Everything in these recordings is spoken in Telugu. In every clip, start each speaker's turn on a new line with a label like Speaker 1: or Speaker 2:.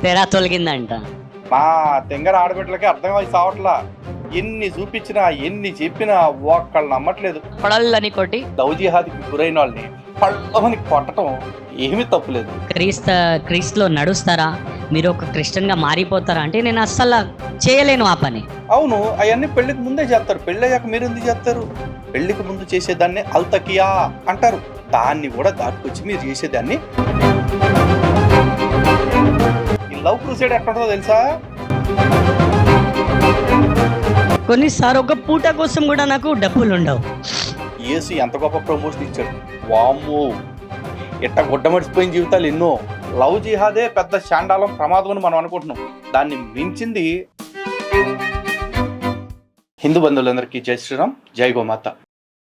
Speaker 1: తెరా తొలగిందంట.
Speaker 2: మా తెంగర ఆడబిడ్డలకి అర్థమై సావట్లా. ఎన్ని చూపించినా ఎన్ని చెప్పినా ఒక్కళ్ళు నమ్మట్లేదు.
Speaker 1: పడల్లని కొట్టి
Speaker 2: లవ్ జిహాద్కి గురైన వాళ్ళని పళ్ళమని కొట్టడం ఏమీ తప్పులేదు.
Speaker 1: క్రీస్తులో నడుస్తారా, మీరు ఒక క్రిస్టియన్ గా మారిపోతారా అంటే నేను అస్సలు చేయలేను ఆ పని.
Speaker 2: అవును, అవన్నీ పెళ్లికి ముందే చేస్తారు. పెళ్ళయ్యాక మీరు ఎందుకు చేస్తారు? పెళ్లికి ముందు చేసేదాన్ని అల్తకియా అంటారు. దాన్ని కూడా దాటుకొచ్చి మీరు చేసేదాన్ని. ఈ లవ్ క్రూసేడ్ ఎక్కడుంటుందో తెలుసా?
Speaker 1: కొన్నిసార్లు ఒక పూట కోసం కూడా నాకు డబ్బులు ఉండవు.
Speaker 2: యేసు ఎంత గొప్ప ప్రమోషన్ ఇచ్చాడు. వామ్మో, ఎట్ట గుడ్డమడిచిపోయిన జీవితాలు ఎన్నో. లవ్ జిహాదే పెద్ద శాండాలం ప్రమాదం అని మనం అనుకుంటున్నాం. దాన్ని మించింది. హిందూ బంధువులందరికీ జై శ్రీరామ్, జై గోమాత.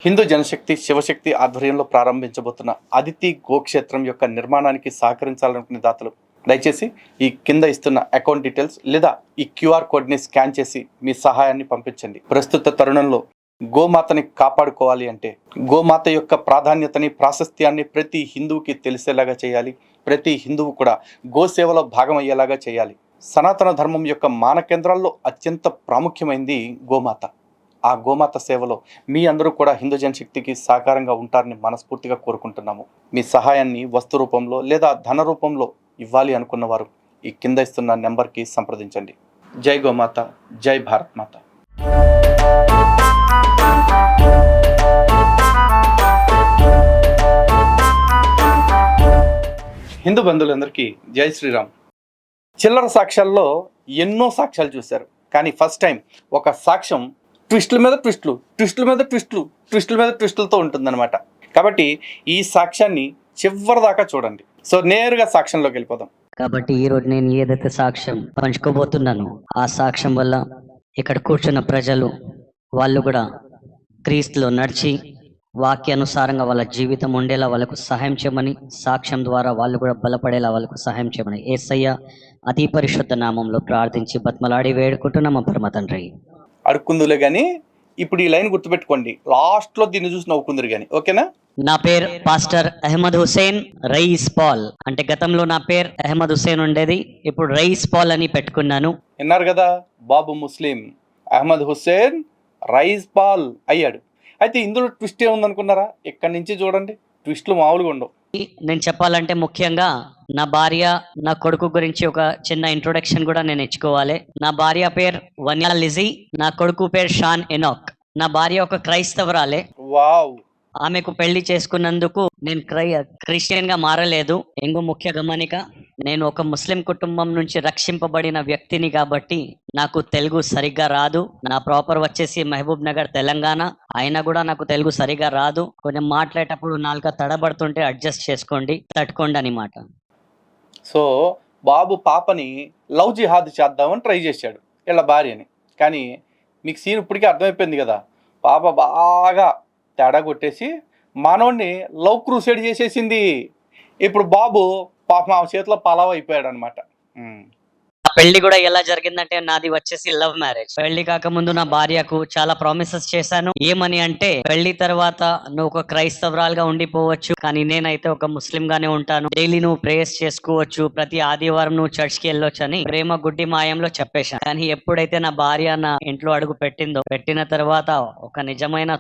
Speaker 2: హిందూ జనశక్తి శివశక్తి ఆధ్వర్యంలో ప్రారంభించబోతున్న అదితి గోక్షేత్రం యొక్క నిర్మాణానికి సహకరించాలనుకునే దాతలు దయచేసి ఈ కింద ఇస్తున్న అకౌంట్ డీటెయిల్స్ లేదా ఈ క్యూఆర్ కోడ్ని స్కాన్ చేసి మీ సహాయాన్ని పంపించండి. ప్రస్తుత తరుణంలో గోమాతని కాపాడుకోవాలి అంటే గోమాత యొక్క ప్రాధాన్యతని ప్రాశస్త్యాన్ని ప్రతి హిందువుకి తెలిసేలాగా చేయాలి. ప్రతి హిందువు కూడా గోసేవలో భాగం అయ్యేలాగా చేయాలి. సనాతన ధర్మం యొక్క మాన కేంద్రాల్లో అత్యంత ప్రాముఖ్యమైనది గోమాత. ఆ గోమాత సేవలో మీ అందరూ కూడా హిందూ జనశక్తికి సహకారంగా ఉంటారని మనస్ఫూర్తిగా కోరుకుంటున్నాము. మీ సహాయాన్ని వస్తు రూపంలో లేదా ధన రూపంలో ఇవ్వాలి అనుకున్నవారు ఈ కింద ఇస్తున్న నెంబర్కి సంప్రదించండి. జై గోమాత, జై భారత్ మాత. హిందూ బంధువులందరికీ జై శ్రీరామ్. చిల్లర సాక్ష్యాల్లో ఎన్నో సాక్ష్యాలు చూశారు, కానీ ఫస్ట్ టైం ఒక సాక్ష్యం ట్విస్టుల మీద ట్విస్టులు, ట్విస్టుల మీద ట్విస్టులు, ట్విస్టుల మీద ట్విస్టులతో ఉంటుందన్నమాట. కాబట్టి ఈ సాక్ష్యాన్ని చివరి దాకా చూడండి. సో నేరుగా సాక్ష్యంలోకి వెళ్ళిపోదాం.
Speaker 1: కాబట్టి ఈ రోజు నేను ఏదైతే సాక్ష్యం పంచుకోబోతున్నానో ఆ సాక్ష్యం వల్ల ఇక్కడ కూర్చున్న ప్రజలు వాళ్ళు కూడా క్రీస్తులో నడిచి వాక్యానుసారంగా వాళ్ళ జీవితం ఉండేలా వాళ్ళకు సహాయం చేయమని, సాక్ష్యం ద్వారా వాళ్ళు కూడా బలపడేలా వాళ్ళకు సహాయం చేయమని యేసయ్య అతి పరిశుద్ధ నామంలో ప్రార్థించి బతిమలాడి వేడుకుంటున్నాం పరమ తండ్రి.
Speaker 2: అడుక్కుందులే కానీ ఇప్పుడు ఈ లైన్ గుర్తుపెట్టుకోండి. లాస్ట్లో దీన్ని చూసి నవ్వుకుందరు కానీ, ఓకేనా?
Speaker 1: నా పేరు పాస్టర్ అహ్మద్ హుసేన్ రయీస్ పాల్. అంటే గతంలో నా పేరు అహ్మద్ హుసేన్ ఉండేది, ఇప్పుడు రయీస్ పాల్ అని పెట్టుకున్నాను.
Speaker 2: విన్నారు కదా, బాబు ముస్లిం అహ్మద్ హుసేన్ రయీస్ పాల్ అయ్యాడు. అయితే ఇందులో ట్విస్ట్ ఏముందనుకున్నారా? ఇక్కడి నుంచి చూడండి, ట్విస్ట్లు మామూలుగా ఉండవు.
Speaker 1: నేను చెప్పాలంటే ముఖ్యంగా నా భార్య నా కొడుకు గురించి ఒక చిన్న ఇంట్రొడక్షన్ కూడా నేను ఇచ్చుకోవాలి. నా భార్య పేరు వన్యా లిజీ, నా కొడుకు పేరు షాన్ ఎనోక్. నా భార్య ఒక క్రైస్తవరాలే.
Speaker 2: వావ్.
Speaker 1: ఆమెకు పెళ్లి చేసుకున్నందుకు నేను క్రిస్టియన్ గా మారలేదు. ఇంకో ముఖ్య గమనిక, నేను ఒక ముస్లిం కుటుంబం నుంచి రక్షింపబడిన వ్యక్తిని కాబట్టి నాకు తెలుగు సరిగ్గా రాదు. నా ప్రాపర్ వచ్చేసి మహబూబ్ నగర్ తెలంగాణ, అయినా కూడా నాకు తెలుగు సరిగ్గా రాదు. కొంచెం మాట్లాడేటప్పుడు నాలుక తడబడుతుంటే అడ్జస్ట్ చేసుకోండి, తట్టుకోండి అనమాట.
Speaker 2: సో బాబు పాపని లవ్ జిహాద్ చేద్దామని ట్రై చేశాడు వీళ్ళ భార్యని. కానీ మీకు సీన్ ఇప్పటికీ అర్థమైపోయింది కదా. పాప బాగా తేడా కొట్టేసి మనోడిని లవ్ క్రూసైడ్ చేసేసింది. ఇప్పుడు బాబు పాప మా చేతిలో పలావ్ అయిపోయాడు అనమాట.
Speaker 1: పెళ్లి కూడా ఎలా జరిగిందంటే నాది వచ్చేసి లవ్ మ్యారేజ్. పెళ్లి కాకముందు నా భార్యకు చాలా ప్రామిసెస్ చేశాను. ఏమని అంటే, పెళ్లి తర్వాత నువ్వు ఒక క్రైస్తవరాలుగా ఉండిపోవచ్చు, కానీ నేనైతే ఒక ముస్లిం గానే ఉంటాను. డైలీ నువ్వు ప్రేయర్స్ చేసుకోవచ్చు, ప్రతి ఆదివారం నువ్వు చర్చ్ కి వెళ్ళొచ్చు అని ప్రేమ గుడ్డి మాయంలో చెప్పేశాను. కానీ ఎప్పుడైతే నా భార్య నా ఇంట్లో అడుగు పెట్టిన తర్వాత ఒక నిజమైన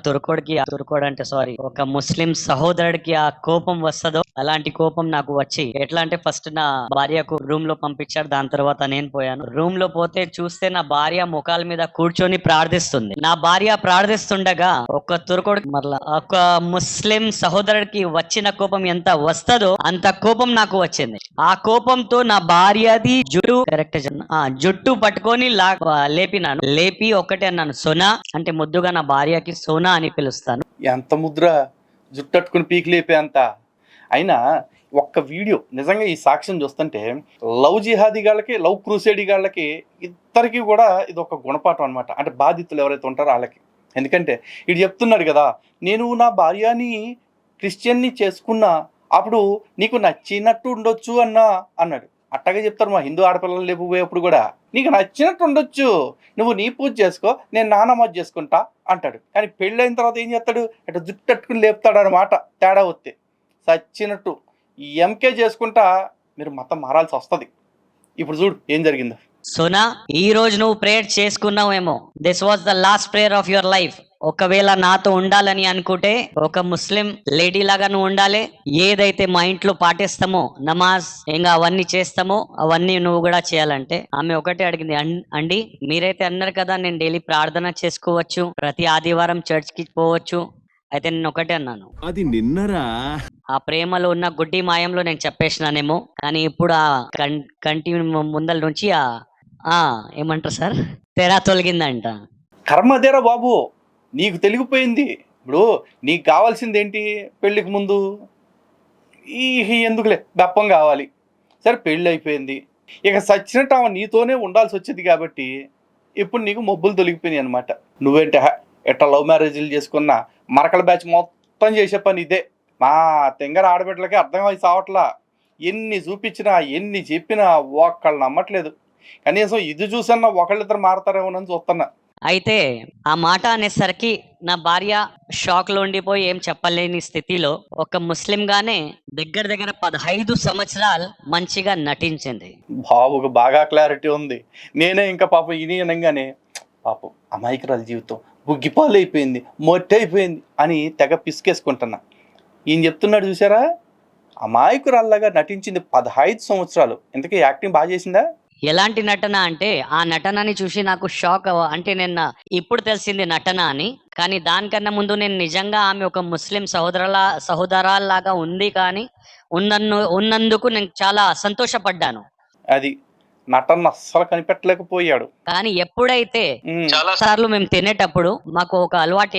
Speaker 1: ఒక ముస్లిం సహోదరుడికి ఆ కోపం వస్తుందో అలాంటి కోపం నాకు వచ్చి, ఎట్లా అంటే ఫస్ట్ నా భార్యకు రూమ్ లో పంపించాడు. దాని తర్వాత నేను పోయాను. రూమ్ లో పోతే చూస్తే నా భార్య ముఖాల మీద కూర్చొని ప్రార్థిస్తుంది. నా భార్య ప్రార్థిస్తుండగా ఒక తుర్కోడు మరలా ఒక ముస్లిం సహోదరుడికి వచ్చిన కోపం ఎంత వస్తుందో అంత కోపం నాకు వచ్చింది. ఆ కోపంతో నా భార్యది జుట్టు పట్టుకొని లేపినాను. లేపి ఒకటే అన్నాను, సోనా అంటే ముద్దుగా నా భార్యకి సోనా అని పిలుస్తాను.
Speaker 2: ఎంత ముద్ర, జుట్టట్టుకుని పీకి లేపే అంత. అయినా ఒక్క వీడియో నిజంగా ఈ సాక్ష్యం చూస్తుంటే లవ్ జిహాదీ గాళ్ళకి లవ్ క్రూసేడీ గాళ్ళకి ఇద్దరికి కూడా ఇది ఒక గుణపాఠం అనమాట. అంటే బాధితులు ఎవరైతే ఉంటారో వాళ్ళకి. ఎందుకంటే ఇది చెప్తున్నాడు కదా, నేను నా భార్యని క్రిస్టియన్ని చేసుకున్నా, అప్పుడు నీకు నచ్చినట్టు ఉండొచ్చు అన్నాడు. అట్టగా చెప్తారు మా హిందూ ఆడపిల్లలు లేకపోయేప్పుడు కూడా, నీకు నచ్చినట్టు ఉండొచ్చు, నువ్వు నీ పూజ చేసుకో, నేను నా నమాజ్ చేసుకుంటా అంటాడు. కానీ పెళ్ళైన తర్వాత ఏం చేస్తాడు, అట్లా జుట్టు అట్టుకుని లేపుతాడు అనమాట. తేడా వస్తే సచ్చినట్టు ఎంకే చేసుకుంటా మీరు మతం మారాల్సి వస్తుంది. ఇప్పుడు చూడు ఏం జరిగిందో.
Speaker 1: సోనా, ఈ రోజు నువ్వు ప్రేయర్ చేసుకున్నావేమో. This was the last prayer of your life. ఒకవేళ నాతో ఉండాలని అనుకుంటే ఒక ముస్లిం లేడీ లాగా నువ్వు ఉండాలి. ఏదైతే మా ఇంట్లో పాటిస్తామో నమాజ్ ఇంకా అవన్నీ చేస్తామో అవన్నీ నువ్వు కూడా చేయాలంటే ఆమె ఒకటే అడిగింది, అండి మీరైతే అన్నారు కదా నేను డైలీ ప్రార్థన చేసుకోవచ్చు, ప్రతి ఆదివారం చర్చ్ కి పోవచ్చు. అయితే నేను ఒకటే అన్నాను,
Speaker 3: అది నిన్నరా.
Speaker 1: ఆ ప్రేమలో ఉన్న గుడ్డి మాయంలో నేను చెప్పేసినానేమో, కానీ ఇప్పుడు ఆ కంటి ముందల నుంచి ఆ ఏమంటారు సార్, తెర తొలగిందంట.
Speaker 2: కర్మదేరా బాబు, నీకు తెలిగిపోయింది. ఇప్పుడు నీకు కావాల్సింది ఏంటి? పెళ్ళికి ముందు ఎందుకులే దప్పం కావాలి. సరే పెళ్ళి అయిపోయింది, ఇక సచ్చినట్టు ఆమె నీతోనే ఉండాల్సి వచ్చేది కాబట్టి ఇప్పుడు నీకు మబ్బులు తొలగిపోయినాయి అనమాట. నువ్వేంటే ఎట్లా లవ్ మ్యారేజ్లు చేసుకున్నా మరకల బ్యాచ్ మొత్తం చేసే పని ఇదే. మా తెంగర ఆడబిడ్డలకి అర్థమై సావట్లా. ఎన్ని చూపించినా ఎన్ని చెప్పినా ఒకళ్ళు నమ్మట్లేదు. కనీసం ఇది చూసన్నా ఒకళ్ళిద్దరు మారతారేమోనని చూస్తున్నా.
Speaker 1: అయితే ఆ మాట అనేసరికి నా భార్య షాక్ లో ఉండిపోయి ఏం చెప్పలేని స్థితిలో ఒక ముస్లిం గానే దగ్గర దగ్గర 15 సంవత్సరాలు మంచిగా నటించింది.
Speaker 2: బాబుకు బాగా క్లారిటీ ఉంది. నేనే ఇంకా పాపం ఇది అనగానే పాపం అమాయకురాల జీవితం బుగ్గిపాలు అయిపోయింది, మొట్టి అయిపోయింది అని తెగ పిసికేసుకుంటున్నా. ఈయన చెప్తున్నాడు చూసారా, అమాయకురాల్లాగా నటించింది 15 సంవత్సరాలు. ఇంతకీ యాక్టింగ్ బాగా చేసిందా?
Speaker 1: ఎలాంటి నటన అంటే ఆ నటనని చూసి నాకు షాక్ అంటే నేను ఇప్పుడు తెలిసింది నటన అని. కానీ దానికన్నా ముందు నేను నిజంగా ఆమె ఒక ముస్లిం సహోదరాల్లాగా ఉంది కానీ ఉన్నందుకు నేను చాలా సంతోషపడ్డాను.
Speaker 2: అది నటన అస్సలు కనిపెట్టలేకపోయాడు.
Speaker 1: కానీ ఎప్పుడైతే చాలా సార్లు మేము తినేటప్పుడు మాకు ఒక అలవాటు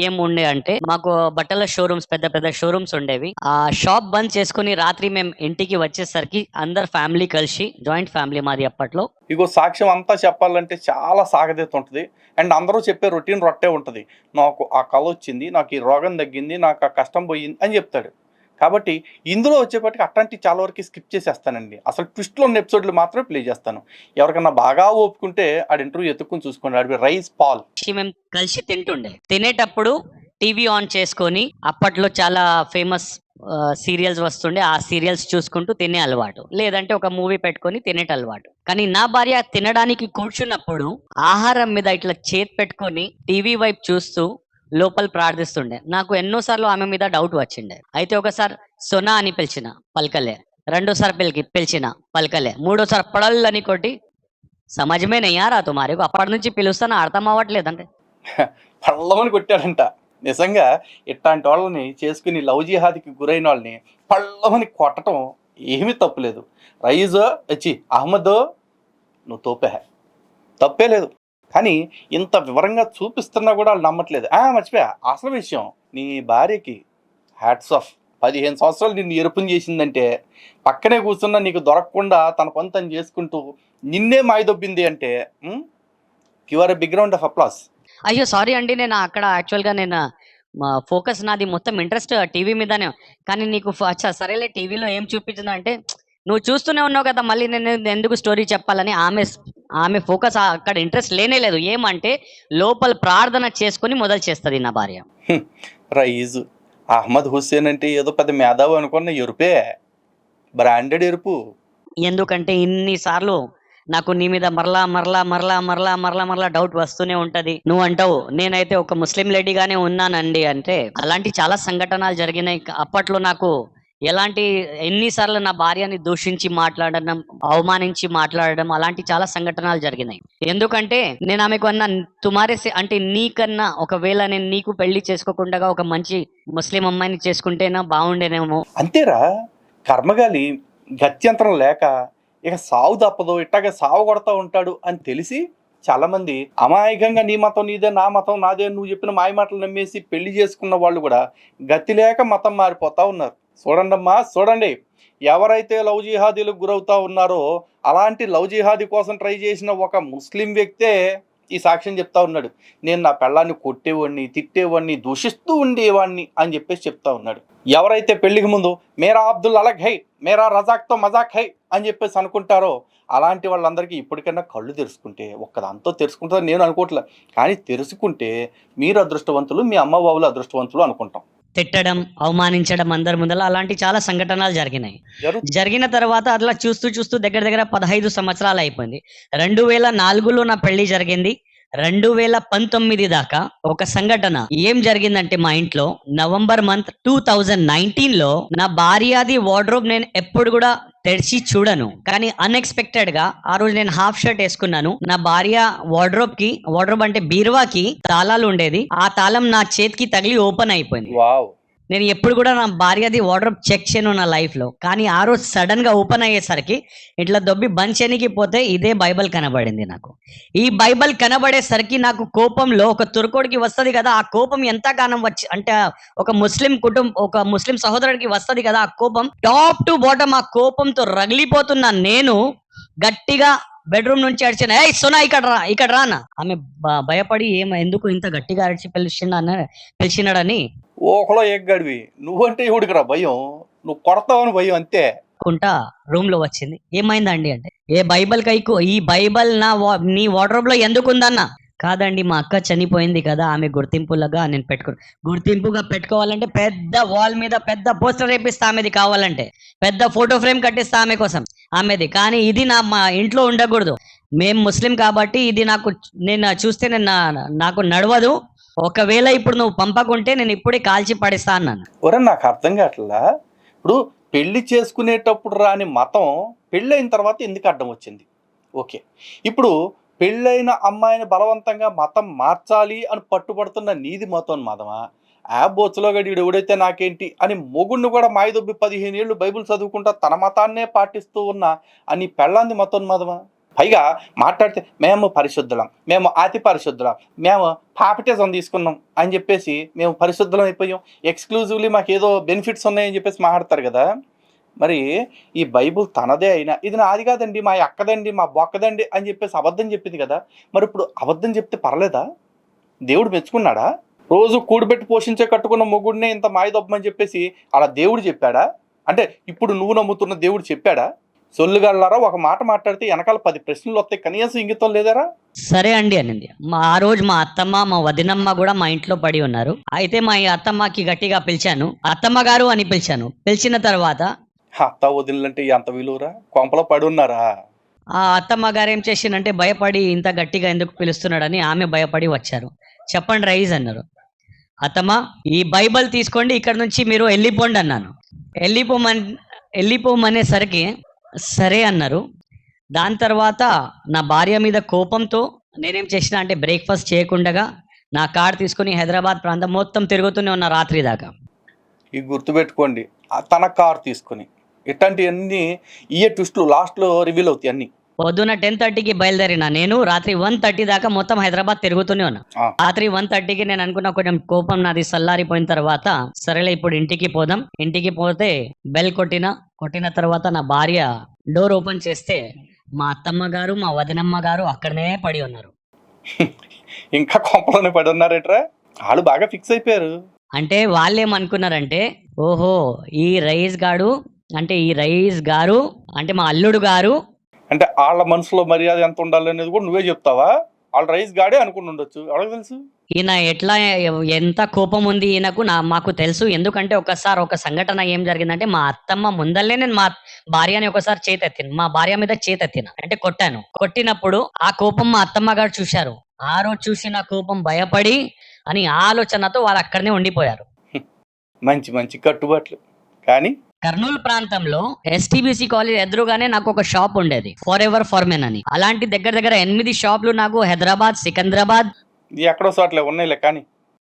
Speaker 1: ఏముండే అంటే, మాకు బట్టల షోరూమ్స్ పెద్ద పెద్ద షోరూమ్స్ ఉండేవి. ఆ షాప్ బంద్ చేసుకుని రాత్రి మేము ఇంటికి వచ్చేసరికి అందరు ఫ్యామిలీ కలిసి, జాయింట్ ఫ్యామిలీ మాది అప్పట్లో.
Speaker 2: ఇగో సాక్ష్యం అంతా చెప్పాలంటే చాలా సాగదీత ఉంటుంది. అండ్ అందరూ చెప్పే రొటీన్ రొట్టే ఉంటుంది. నాకు ఆ కళ వచ్చింది, నాకు ఈ రోగం తగ్గింది, నాకు ఆ కష్టం పోయింది అని చెప్తాడు. కాబట్టి ఇందులో వచ్చేప్పటికి అట్లాంటి చాలా వరకు స్కిప్ చేసేస్తానండి. అసలు ట్విస్ట్లో ఉన్న ఎపిసోడ్లు మాత్రమే ప్లే చేస్తాను. ఎవరికన్నా బాగా ఓపుకుంటే ఆడ ఇంటర్వ్యూ ఎత్తుక్కుని చూసుకోండి. ఆడి రైస్ పాల్.
Speaker 1: మేము కలిసి తినేటప్పుడు టీవీ ఆన్ చేసుకొని, అప్పట్లో చాలా ఫేమస్ సీరియల్స్ వస్తుండే, ఆ సీరియల్స్ చూసుకుంటూ తినే అలవాటు, లేదంటే ఒక మూవీ పెట్టుకొని తినేట అలవాటు. కానీ నా భార్య తినడానికి కూర్చున్నప్పుడు ఆహారం మీద ఇట్లా చేతి పెట్టుకొని టీవీ వైపు చూస్తూ లోపల ప్రార్థిస్తుండే. నాకు ఎన్నోసార్లు ఆమె మీద డౌట్ వచ్చిండే. అయితే ఒకసారి సొనా అని పిలిచిన, పలకలే. రెండోసారి పిలిచిన, పలకలే. మూడోసారి పడల్ అని కొట్టి, సమజమే నయ్యారా తుమారి, అప్పటి నుంచి పిలుస్తాను అర్థం అవ్వట్లేదంటే
Speaker 2: పళ్ళమని కొట్టాడంట. నిజంగా ఇట్లాంటి వాళ్ళని చేసుకుని లవ్ జిహాద్కి గురైన వాళ్ళని పళ్ళమని కొట్టడం ఏమీ తప్పులేదు. రైజో అహ్మదో నువ్వు తప్పే లేదు. కానీ ఇంత వివరంగా చూపిస్తున్నా కూడా వాళ్ళు నమ్మట్లేదు. మర్చిపోయా అసలు విషయం, నీ భార్యకి హ్యాట్స్ ఆఫ్. 15 సంవత్సరాలు నిన్ను ఎరుపుని చేసిందంటే, పక్కనే కూర్చున్నా నీకు దొరకకుండా తన పని తను చేసుకుంటూ నిన్నే మాయదొబ్బింది అంటే you are a big round of applause.
Speaker 1: అయ్యో సారీ అండి, నేను అక్కడ యాక్చువల్గా నేను ఫోకస్ నాది మొత్తం ఇంట్రెస్ట్ టీవీ మీదనే. కానీ నీకు సరేలే టీవీలో ఏం చూపించిందంటే, నువ్వు చూస్తూనే ఉన్నావు కదా, మళ్ళీ నేను ఎందుకు స్టోరీ చెప్పాలని ఆమె ఫోకస్ అక్కడ ఇంట్రెస్ట్ లేనే లేదు. ఏమంటే లోపల ప్రార్థన చేసుకుని మొదలు చేస్తుంది నా భార్య.
Speaker 2: రైజు అహ్మద్ హుస్సేన్ అంటే ఏదో పెద్ద మేధావు అనుకున్న ఎరుపే, బ్రాండెడ్ ఎరుపు.
Speaker 1: ఎందుకంటే ఇన్నిసార్లు నాకు నీ మీద మరలా డౌట్ వస్తూనే ఉంటది. నువ్వు అంటావు నేనైతే ఒక ముస్లిం లేడీగానే ఉన్నానండి అంటే, అలాంటి చాలా సంఘటనలు జరిగినాయి. అప్పట్లో నాకు ఎన్నిసార్లు నా భార్యని దూషించి మాట్లాడడం, అవమానించి మాట్లాడడం, అలాంటి చాలా సంఘటనలు జరిగినాయి. ఎందుకంటే నేను ఆమెకు అన్న అంటే నీకన్నా ఒకవేళ నేను నీకు పెళ్లి చేసుకోకుండా ఒక మంచి ముస్లిం అమ్మాయిని చేసుకుంటేనా బాగుండేనేమో.
Speaker 2: అంతేరా, కర్మగాలి గత్యంతరం లేక ఇక సావు తప్పదు, ఇట్టాగే సావు కొడతా ఉంటాడు అని తెలిసి చాలామంది అమాయకంగా నీ మతం నీదే, నా మతం నాదే, నువ్వు చెప్పిన మాయ మాటలు నమ్మేసి పెళ్లి చేసుకున్న వాళ్ళు కూడా గతి లేక మతం మారిపోతా ఉన్నారు. చూడండి అమ్మా, చూడండి, ఎవరైతే లవ్ జిహాదీలకు గురవుతా ఉన్నారో అలాంటి లవ్ జిహాదీ కోసం ట్రై చేసిన ఒక ముస్లిం వ్యక్తే ఈ సాక్ష్యం చెప్తా ఉన్నాడు. నేను నా పెళ్ళాన్ని కొట్టేవాడిని, తిట్టేవాడిని, దూషిస్తూ ఉండేవాడిని అని చెప్పేసి చెప్తా ఉన్నాడు. ఎవరైతే పెళ్లికి ముందు మేరా అబ్దుల్ అలగ్ హై, మేరా రజాక్తో మజాక్ హై అని చెప్పేసి అనుకుంటారో అలాంటి వాళ్ళందరికీ ఇప్పటికైనా కళ్ళు తెరుచుకుంటే, ఒక్కదాంతో తెరుచుకుంటారని నేను అనుకోవట్లే, కానీ తెరుచుకుంటే మీరు అదృష్టవంతులు, మీ అమ్మ బాబులు అదృష్టవంతులు అనుకుంటాం.
Speaker 1: తిట్టడం, అవమానించడం అందరి ముందల అలాంటి చాలా సంఘటనలు జరిగినాయి. జరిగిన తర్వాత అట్లా చూస్తూ చూస్తూ దగ్గర దగ్గర 15 సంవత్సరాలు అయిపోయింది. 2004లో నా పెళ్లి జరిగింది. 2019 దాకా ఒక సంఘటన ఏం జరిగిందంటే మా ఇంట్లో నవంబర్ మంత్ 2019లో నా భార్యది వార్డ్రోబ్ నేను ఎప్పుడు కూడా తెరిచి చూడను. కానీ అన్ఎక్స్పెక్టెడ్ గా ఆ రోజు నేను హాఫ్ షర్ట్ వేసుకున్నాను. నా భార్య వార్డ్రోబ్ అంటే బీరువాకి తాళాలు ఉండేది. ఆ తాళం నా చేతికి తగిలి ఓపెన్ అయిపోయింది.
Speaker 2: వావ్.
Speaker 1: నేను ఎప్పుడు కూడా నా భార్యది వార్డ్రోబ్ చెక్ చేయను నా లైఫ్ లో. కానీ ఆ రోజు సడన్ గా ఓపెన్ అయ్యేసరికి ఇట్లా దొబ్బి బంద్ చేయనికి పోతే ఇదే బైబిల్ కనబడింది నాకు. ఈ బైబిల్ కనబడేసరికి నాకు కోపంలో ఒక తుర్కోడికి వస్తది కదా, ఆ కోపం ఎంతగానం వచ్చి అంటే ఒక ముస్లిం సహోదరుడికి వస్తది కదా, ఆ కోపం టాప్ టు బాటమ్ ఆ కోపంతో రగిలిపోతున్నా నేను గట్టిగా బెడ్రూమ్ నుంచి అడిచిన, ఏ సోనా ఇక్కడ రానా. ఆమె భయపడి ఎందుకు ఇంత గట్టిగా అరిచి పిలిచినాడని
Speaker 2: ఓహలో ఎగ్గడివి నువ్వంటే ఎవడికి రా భయం, నువ్వు కొడతావని భయం అంతే.
Speaker 1: కుంటా రూమ్ లో వచ్చింది. ఏమైందండి అంటే, ఈ బైబిల్ నీ వార్డ్రోబ్ లో ఎందుకు ఉందన్న. కాదండి మా అక్క చనిపోయింది కదా, ఆమె గుర్తింపులుగా నేను గుర్తింపుగా పెట్టుకోవాలంటే పెద్ద వాల్ మీద పెద్ద పోస్టర్ వేపిస్తా, ఆమెది కావాలంటే పెద్ద ఫోటో ఫ్రేమ్ కట్టిస్తా ఆమె కోసం ఆమెది. కానీ ఇది మా ఇంట్లో ఉండకూడదు. మేము ముస్లిం కాబట్టి ఇది నేను చూస్తే నాకు నడవదు. ఒకవేళ ఇప్పుడు నువ్వు పంపకుంటే నేను ఇప్పుడే కాల్చి పడిస్తా అన్నాను.
Speaker 2: ఒరే నాకు అర్థం కావట్లా, ఇప్పుడు పెళ్లి చేసుకునేటప్పుడు రాని మతం పెళ్ళైన తర్వాత ఎందుకు అడ్డం వచ్చింది? ఓకే, ఇప్పుడు పెళ్ళైన అమ్మాయిని బలవంతంగా మతం మార్చాలి అని పట్టుబడుతున్న నీది మతం మతమా? బొచ్చులో గడి ఎవడైతే నాకేంటి అని మొగుడిని కూడా మాయదొబ్బి 15 ఏళ్ళు బైబిల్ చదువుకుంటా తన మతాన్నే పాటిస్తూ ఉన్న అని పెళ్ళాంది మతం మతమా? పైగా మాట్లాడితే మేము పరిశుద్ధులం, మేము అతి పరిశుద్ధులం, మేము పాపిటిజం తీసుకున్నాం అని చెప్పేసి మేము పరిశుద్ధులం అయిపోయాం, ఎక్స్క్లూజివ్లీ మాకు ఏదో బెనిఫిట్స్ ఉన్నాయని చెప్పేసి మాట్లాడతారు కదా. మరి ఈ బైబుల్ తనదే అయినా ఇది నాది కాదండి, మా అక్కదండి, మా బొక్కదండి అని చెప్పేసి అబద్ధం చెప్పింది కదా. మరి ఇప్పుడు అబద్ధం చెప్తే పర్లేదా? దేవుడు మెచ్చుకున్నాడా? రోజు కూడిపెట్టి పోషించే కట్టుకున్న మొగుడినే ఇంత మాయదొబ్బమని చెప్పేసి అలా దేవుడు చెప్పాడా? అంటే ఇప్పుడు నువ్వు నమ్ముతున్న దేవుడు చెప్పాడా? సొల్లుగల్లారా ఒక మాట మాట్లాడితే వెనకాల 10 ప్రశ్నలు వస్తాయి, కనీసం ఇంగితం లేదారా?
Speaker 1: సరే అండి అనింది. ఆ రోజు మా అత్తమ్మ మా వదినమ్మ కూడా మా ఇంట్లో పడి ఉన్నారు. అయితే మా అత్తమ్మకి గట్టిగా పిలిచాను, అత్తమ్మ గారు అని పిలిచాను. పిలిచిన తర్వాత
Speaker 2: అత్త వదినంటే ఎంత విలువరా, కొంపలో పడి ఉన్నారా?
Speaker 1: ఆ అత్తమ్మ గారు ఏం చేసిందంటే భయపడి ఇంత గట్టిగా ఎందుకు పిలుస్తున్నాడని ఆమె భయపడి వచ్చారు. చెప్పండి రైజ్ అన్నారు. అత్తమ్మ ఈ బైబిల్ తీసుకోండి, ఇక్కడ నుంచి మీరు వెళ్ళిపోండి అన్నాను. వెళ్ళిపోమనేసరికి సరే అన్నారు. దాని తర్వాత నా భార్య మీద కోపంతో నేనేం చేసిన అంటే బ్రేక్ఫాస్ట్ చేయకుండా నా కార్ తీసుకుని హైదరాబాద్ ప్రాంతం మొత్తం తిరుగుతూనే ఉన్న రాత్రి దాకా.
Speaker 2: ఈ గుర్తుపెట్టుకోండి, తన కార్ తీసుకుని ఇట్లాంటివన్నీ ట్విస్టులు లాస్ట్లో రివీల్ అవుతాయి అన్ని.
Speaker 1: పొద్దున 10:30కి బయలుదేరిన నేను రాత్రి 1:30 దాకా మొత్తం హైదరాబాద్ తిరుగుతూనే ఉన్నా. రాత్రి 1:30కి నేను అనుకున్న కొంచెం కోపం నాది సల్లారిపోయిన తర్వాత సరేలే ఇప్పుడు ఇంటికి పోదాం. ఇంటికి పోతే బెల్ కొట్టిన తర్వాత నా భార్య డోర్ ఓపెన్ చేస్తే మా అత్తమ్మ గారు మా వదినమ్మ గారు అక్కడనే పడి ఉన్నారు.
Speaker 2: ఇంకా కొంపలోనే పడి ఉన్నారేట్రా? వాళ్ళు బాగా ఫిక్స్ అయిపోయారు.
Speaker 1: అంటే వాళ్ళేమనుకున్నారంటే, ఓహో ఈ రైస్ గారు అంటే మా అల్లుడు గారు
Speaker 2: అంటే వాళ్ళ మనసులో మర్యాద ఎంత ఉండాలి అనేది కూడా నువ్వే చెప్తావా? వాళ్ళ రైస్ గాడే అనుకుని ఉండొచ్చు, ఎవరికి తెలుసు?
Speaker 1: ఈయన ఎంత కోపం ఉంది ఈయనకు మాకు తెలుసు. ఎందుకంటే ఒక సంఘటన ఏం జరిగిందంటే మా అత్తమ్మ ముందల్లే నేను మా భార్యని ఒకసారి మా భార్య మీద చేతెత్తిన అంటే కొట్టాను. కొట్టినప్పుడు ఆ కోపం మా అత్తమ్మ గారు చూశారు. ఆ రోజు చూసి నా కోపం భయపడి అని ఆలోచనతో వాళ్ళు అక్కడనే ఉండిపోయారు.
Speaker 2: మంచి మంచి కట్టుబాట్లు. కానీ
Speaker 1: కర్నూలు ప్రాంతంలో ఎస్టీబీసీ కాలేజ్ ఎదురుగానే నాకు ఒక షాప్ ఉండేది, ఫర్ ఎవర్ ఫర్ మెన్ అని. అలాంటి దగ్గర 8 షాపులు నాకు హైదరాబాద్, సికింద్రాబాద్
Speaker 2: ఎక్కడో చోట్లే ఉన్నాయిలే. కానీ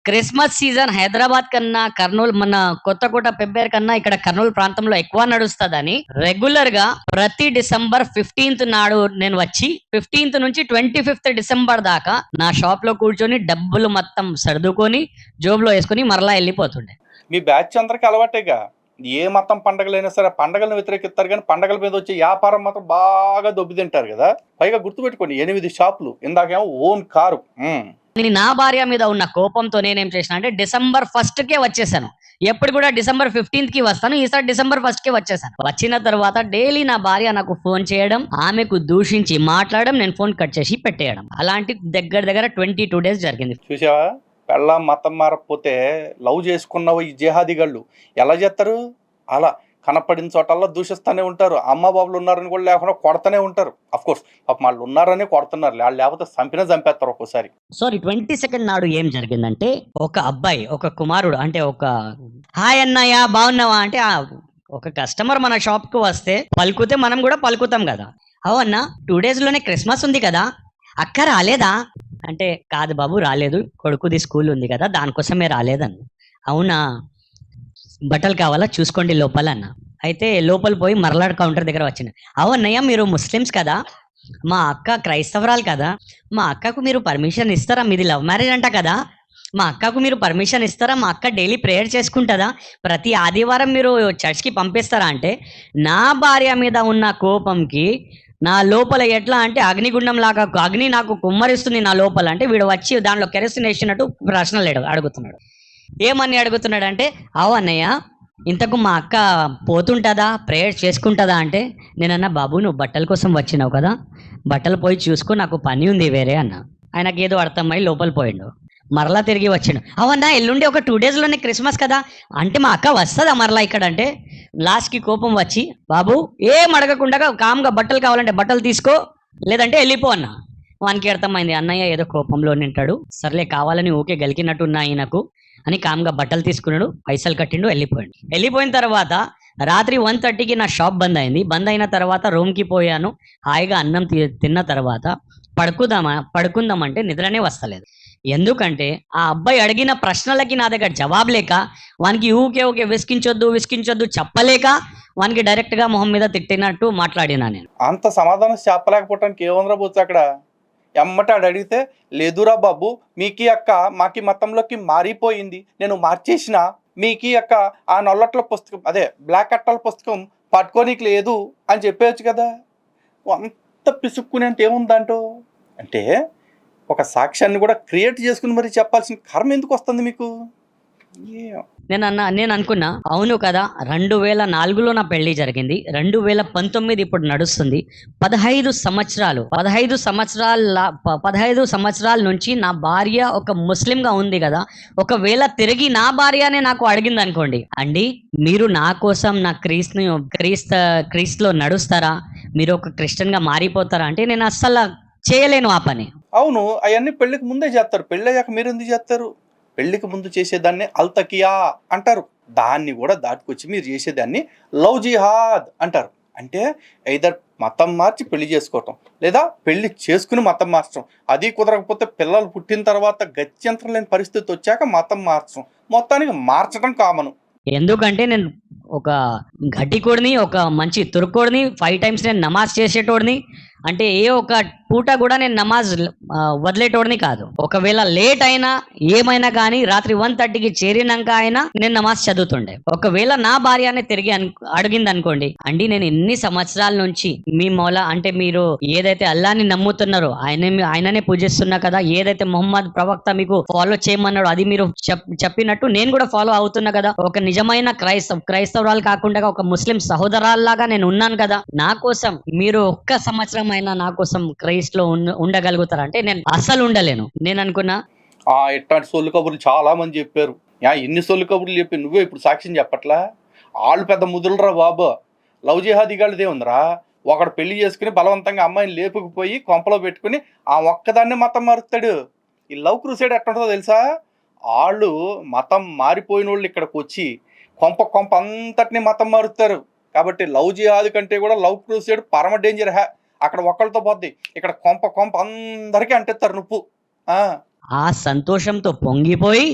Speaker 1: క్రిస్మస్ సీజన్ హైదరాబాద్ కన్నా కర్నూలు మన కొత్తకోట పెబ్బేర్ కన్నా ఇక్కడ కర్నూలు ప్రాంతంలో ఎక్కువ నడుస్తుందని రెగ్యులర్ గా ప్రతి డిసెంబర్ 15th నాడు నేను వచ్చి 15th నుంచి 25th డిసెంబర్ దాకా నా షాప్ లో కూర్చొని డబ్బులు మొత్తం సర్దుకొని జోబులో వేసుకుని మరలా వెళ్ళిపోతుండే.
Speaker 2: మీ బ్యాచ్ అందరికి అలవాటేగా, ఏ మతం పండగలైనా సరే పండగలను వ్యతిరేకిస్తారు, కానీ పండగల మీద వచ్చే వ్యాపారం మాత్రం బాగా దొబ్బి తింటారు కదా. పైగా గుర్తుపెట్టుకోండి 8 షాపులు, ఇందాకేమో ఓన్ కారు.
Speaker 1: నా భార్య మీద ఉన్న కోపంతో నేనేం చేసిన అంటే డిసెంబర్ 1కే వచ్చేసాను. ఎప్పుడు కూడా డిసెంబర్ 15కి వస్తాను, ఈసారి డిసెంబర్ 1కే వచ్చేసాను. వచ్చిన తర్వాత డైలీ నా భార్య నాకు ఫోన్ చేయడం, ఆమెకు దూషించి మాట్లాడడం, నేను ఫోన్ కట్ చేసి పెట్టేయడం, అలాంటి దగ్గర 22 days జరిగింది.
Speaker 2: చూసావా, పెళ్ళాం మతం మారకపోతే లవ్ చేసుకున్న ఈ జిహాదీగాళ్ళు ఎలా చేస్తారు? అలా కనపడిన చోటల్లా దూషిస్తూనే ఉంటారు. అమ్మ బాబులు ఉన్నారని కూడా లేకుండా కొడతానే ఉంటారు. కోర్స్ పాపం వాళ్ళు ఉన్నారని కొడుతున్నారు, వాళ్ళు లేకపోతే చంపేస్తారు ఒక్కోసారి.
Speaker 1: సారీ 22nd నాడు ఏం జరిగిందంటే, ఒక అబ్బాయి, ఒక కుమారుడు, అంటే ఒక హాయ్ అన్నయ్య బాగున్నావా అంటే ఒక కస్టమర్ మన షాప్ కు వస్తే పలుకుతే మనం కూడా పలుకుతాం కదా. అవునా 2 days లోనే క్రిస్మస్ ఉంది కదా, అక్క రాలేదా అంటే, కాదు బాబు రాలేదు, కొడుకుది స్కూల్ ఉంది కదా దానికోసమే రాలేదన్న. అవునా, బట్టలు కావాలా చూసుకోండి లోపల అన్న. అయితే లోపల పోయి మరలా కౌంటర్ దగ్గర వచ్చిన, అవునయ్య మీరు ముస్లిమ్స్ కదా, మా అక్క క్రైస్తవరాలు కదా, మా అక్కకు మీరు పర్మిషన్ ఇస్తారా, మీది లవ్ మ్యారేజ్ అంట కదా, మా అక్కకు మీరు పర్మిషన్ ఇస్తారా, మా అక్క డైలీ ప్రేయర్ చేసుకుంటుందా, ప్రతి ఆదివారం మీరు చర్చ్కి పంపిస్తారా అంటే, నా భార్య మీద ఉన్న కోపంకి నా లోపల ఎట్లా అంటే అగ్నిగుండం లాగా అగ్ని నాకు కుమ్మరిస్తుంది నా లోపల. అంటే వీడు వచ్చి దాంట్లో కెరసిన్ వేసినట్టు ప్రశ్నలు అడుగుతున్నాడు. ఏమని అడుగుతున్నాడు అంటే, అన్నయ్య ఇంతకు మా అక్క పోతుంటుందా, ప్రేయర్ చేసుకుంటుందా అంటే, నేనన్నా బాబు నువ్వు బట్టల కోసం వచ్చినావు కదా, బట్టలు పోయి చూసుకో నాకు పని ఉంది వేరే అన్న. ఆయనకి ఏదో అర్థమై లోపల పోయిండు. మరలా తిరిగి వచ్చిండు, అవన్నా ఎల్లుండి ఒక 2 days లోనే క్రిస్మస్ కదా అంటే, మా అక్క వస్తుందా మరలా ఇక్కడ అంటే, లాస్ట్కి కోపం వచ్చి బాబు ఏం అడగకుండా కామ్గా బట్టలు కావాలంటే బట్టలు తీసుకో లేదంటే వెళ్ళిపో అన్న. వానికి అర్థమైంది అన్నయ్య ఏదో కోపంలో నింటాడు, సర్లే కావాలని ఊకే గెలికినట్టున్నా ఈయనకు అని కామ్గా బట్టలు తీసుకున్నాడు, పైసలు కట్టిండు, వెళ్ళిపోయాడు. వెళ్ళిపోయిన తర్వాత రాత్రి 1:30కి నా షాప్ బంద్ అయింది. బంద్ అయిన తర్వాత రూమ్కి పోయాను. హాయిగా అన్నం తిన్న తర్వాత పడుకుందామంటే నిద్రనే వస్తలేదు. ఎందుకంటే ఆ అబ్బాయి అడిగిన ప్రశ్నలకి నా దగ్గర జవాబు లేక, వానికి ఊకే విసికించొద్దు చెప్పలేక, వానికి డైరెక్ట్గా మొహం మీద తిట్టినట్టు మాట్లాడినా నేను.
Speaker 2: అంత సమాధానం చెప్పలేకపోవటానికి ఏముందరా పోతే అక్కడ. ఎమ్మట అడిగితే, లేదురా బాబు మీకీ అక్క మాకి మతంలోకి మారిపోయింది, నేను మార్చేసిన, మీకీ అక్క ఆ నల్లట్ల పుస్తకం అదే బ్లాక్ అట్టల పుస్తకం పట్టుకోనీకి లేదు అని చెప్పేయచ్చు కదా. అంత పిసుక్కునేంత ఏముందంటో అంటే, ఒక సాక్ష్యాన్ని కూడా క్రియేట్ చేసుకుని మరి చెప్పాల్సిన కర్మ ఎందుకు వస్తుంది మీకు?
Speaker 1: నేను అనుకున్నా, అవును కదా 2004లో నా పెళ్లి జరిగింది, 2019 ఇప్పుడు నడుస్తుంది, 15 సంవత్సరాల నుంచి నా భార్య ఒక ముస్లింగా ఉంది కదా, ఒకవేళ తిరిగి నా భార్యనే నాకు అడిగింది అనుకోండి, అండి మీరు నా కోసం నా క్రీస్తులో నడుస్తారా, మీరు ఒక క్రిస్టియన్గా మారిపోతారా అంటే, నేను అస్సలు చేయలేను ఆ పని.
Speaker 2: అవును, అవన్నీ పెళ్లికి ముందే చేస్తారు, పెళ్ళి అయ్యాక మీరు ఎందుకు చేస్తారు? పెళ్లికి ముందు చేసేదాన్ని అల్తకియా అంటారు, దాన్ని కూడా దాటుకొచ్చి మీరు చేసేదాన్ని లవ్ జిహాద్ అంటారు. అంటే ఐదర్ మతం మార్చి పెళ్లి చేసుకోవటం, లేదా పెళ్లి చేసుకుని మతం మార్చడం, అది కుదరకపోతే పిల్లలు పుట్టిన తర్వాత గత్యంతరం లేని పరిస్థితి వచ్చాక మతం మార్చడం, మొత్తానికి మార్చడం కామను.
Speaker 1: ఎందుకంటే నేను ఒక గడ్డికోడిని, ఒక మంచి తురుకోడిని, 5 times నేను నమాజ్ చేసేటోడిని, అంటే ఏ ఒక పూట కూడా నేను నమాజ్ వదిలేటోడిని కాదు. ఒకవేళ లేట్ అయినా ఏమైనా కానీ రాత్రి 1:30కి చేరినాక అయినా నేను నమాజ్ చదువుతుండే. ఒకవేళ నా భార్యనే తిరిగి అడిగింది అనుకోండి, అండి నేను ఎన్ని సంవత్సరాల నుంచి మీ మౌలా అంటే మీరు ఏదైతే అల్లాని నమ్ముతున్నారో ఆయననే పూజిస్తున్నా కదా, ఏదైతే మొహమ్మద్ ప్రవక్త మీకు ఫాలో చేయమన్నాడో అది మీరు చెప్పినట్టు నేను కూడా ఫాలో అవుతున్నా కదా, ఒక నిజమైన క్రైస్తవురాలు కాకుండా ఒక ముస్లిం సహోదరాల్లాగా నేను ఉన్నాను కదా, నా కోసం మీరు ఒక్క సంవత్సరం అయినా నా కోసం క్రైస్ట్ లో ఉండగలుగుతారంటే నేను అస్సలు ఉండలేను. నేను అనుకున్నా
Speaker 2: ఇట్లాంటి సొల్లు కబుర్లు చాలా మంది చెప్పారు. ఎన్ని సొల్లు కబుర్లు చెప్పి నువ్వే ఇప్పుడు సాక్ష్యం చెప్పట్లా? వాళ్ళు పెద్ద ముదులురా బాబు, లవ్ జిహాదీగాళ్ళదే ఉందిరా. ఒకడు పెళ్లి చేసుకుని బలవంతంగా అమ్మాయిని లేపుకుపోయి కొంపలో పెట్టుకుని ఆ ఒక్కదాన్ని మతం మారుతాడు. ఈ లవ్ క్రూసేడ్ ఎట్లుంటుందో తెలుసా? వాళ్ళు మతం మారిపోయిన వాళ్ళు ఇక్కడికి వచ్చి కొంప అంతటిని మతం మారుతారు. కాబట్టి లవ్ జిహాద్ కంటే కూడా లవ్ క్రూసేడ్ పరమ డేంజర్. అక్కడ ఒక్కళ్ళతో పోద్ది, ఇక్కడ కొంప అందరికీ అంటేస్తారు నువ్వు.
Speaker 1: ఆ సంతోషంతో పొంగిపోయి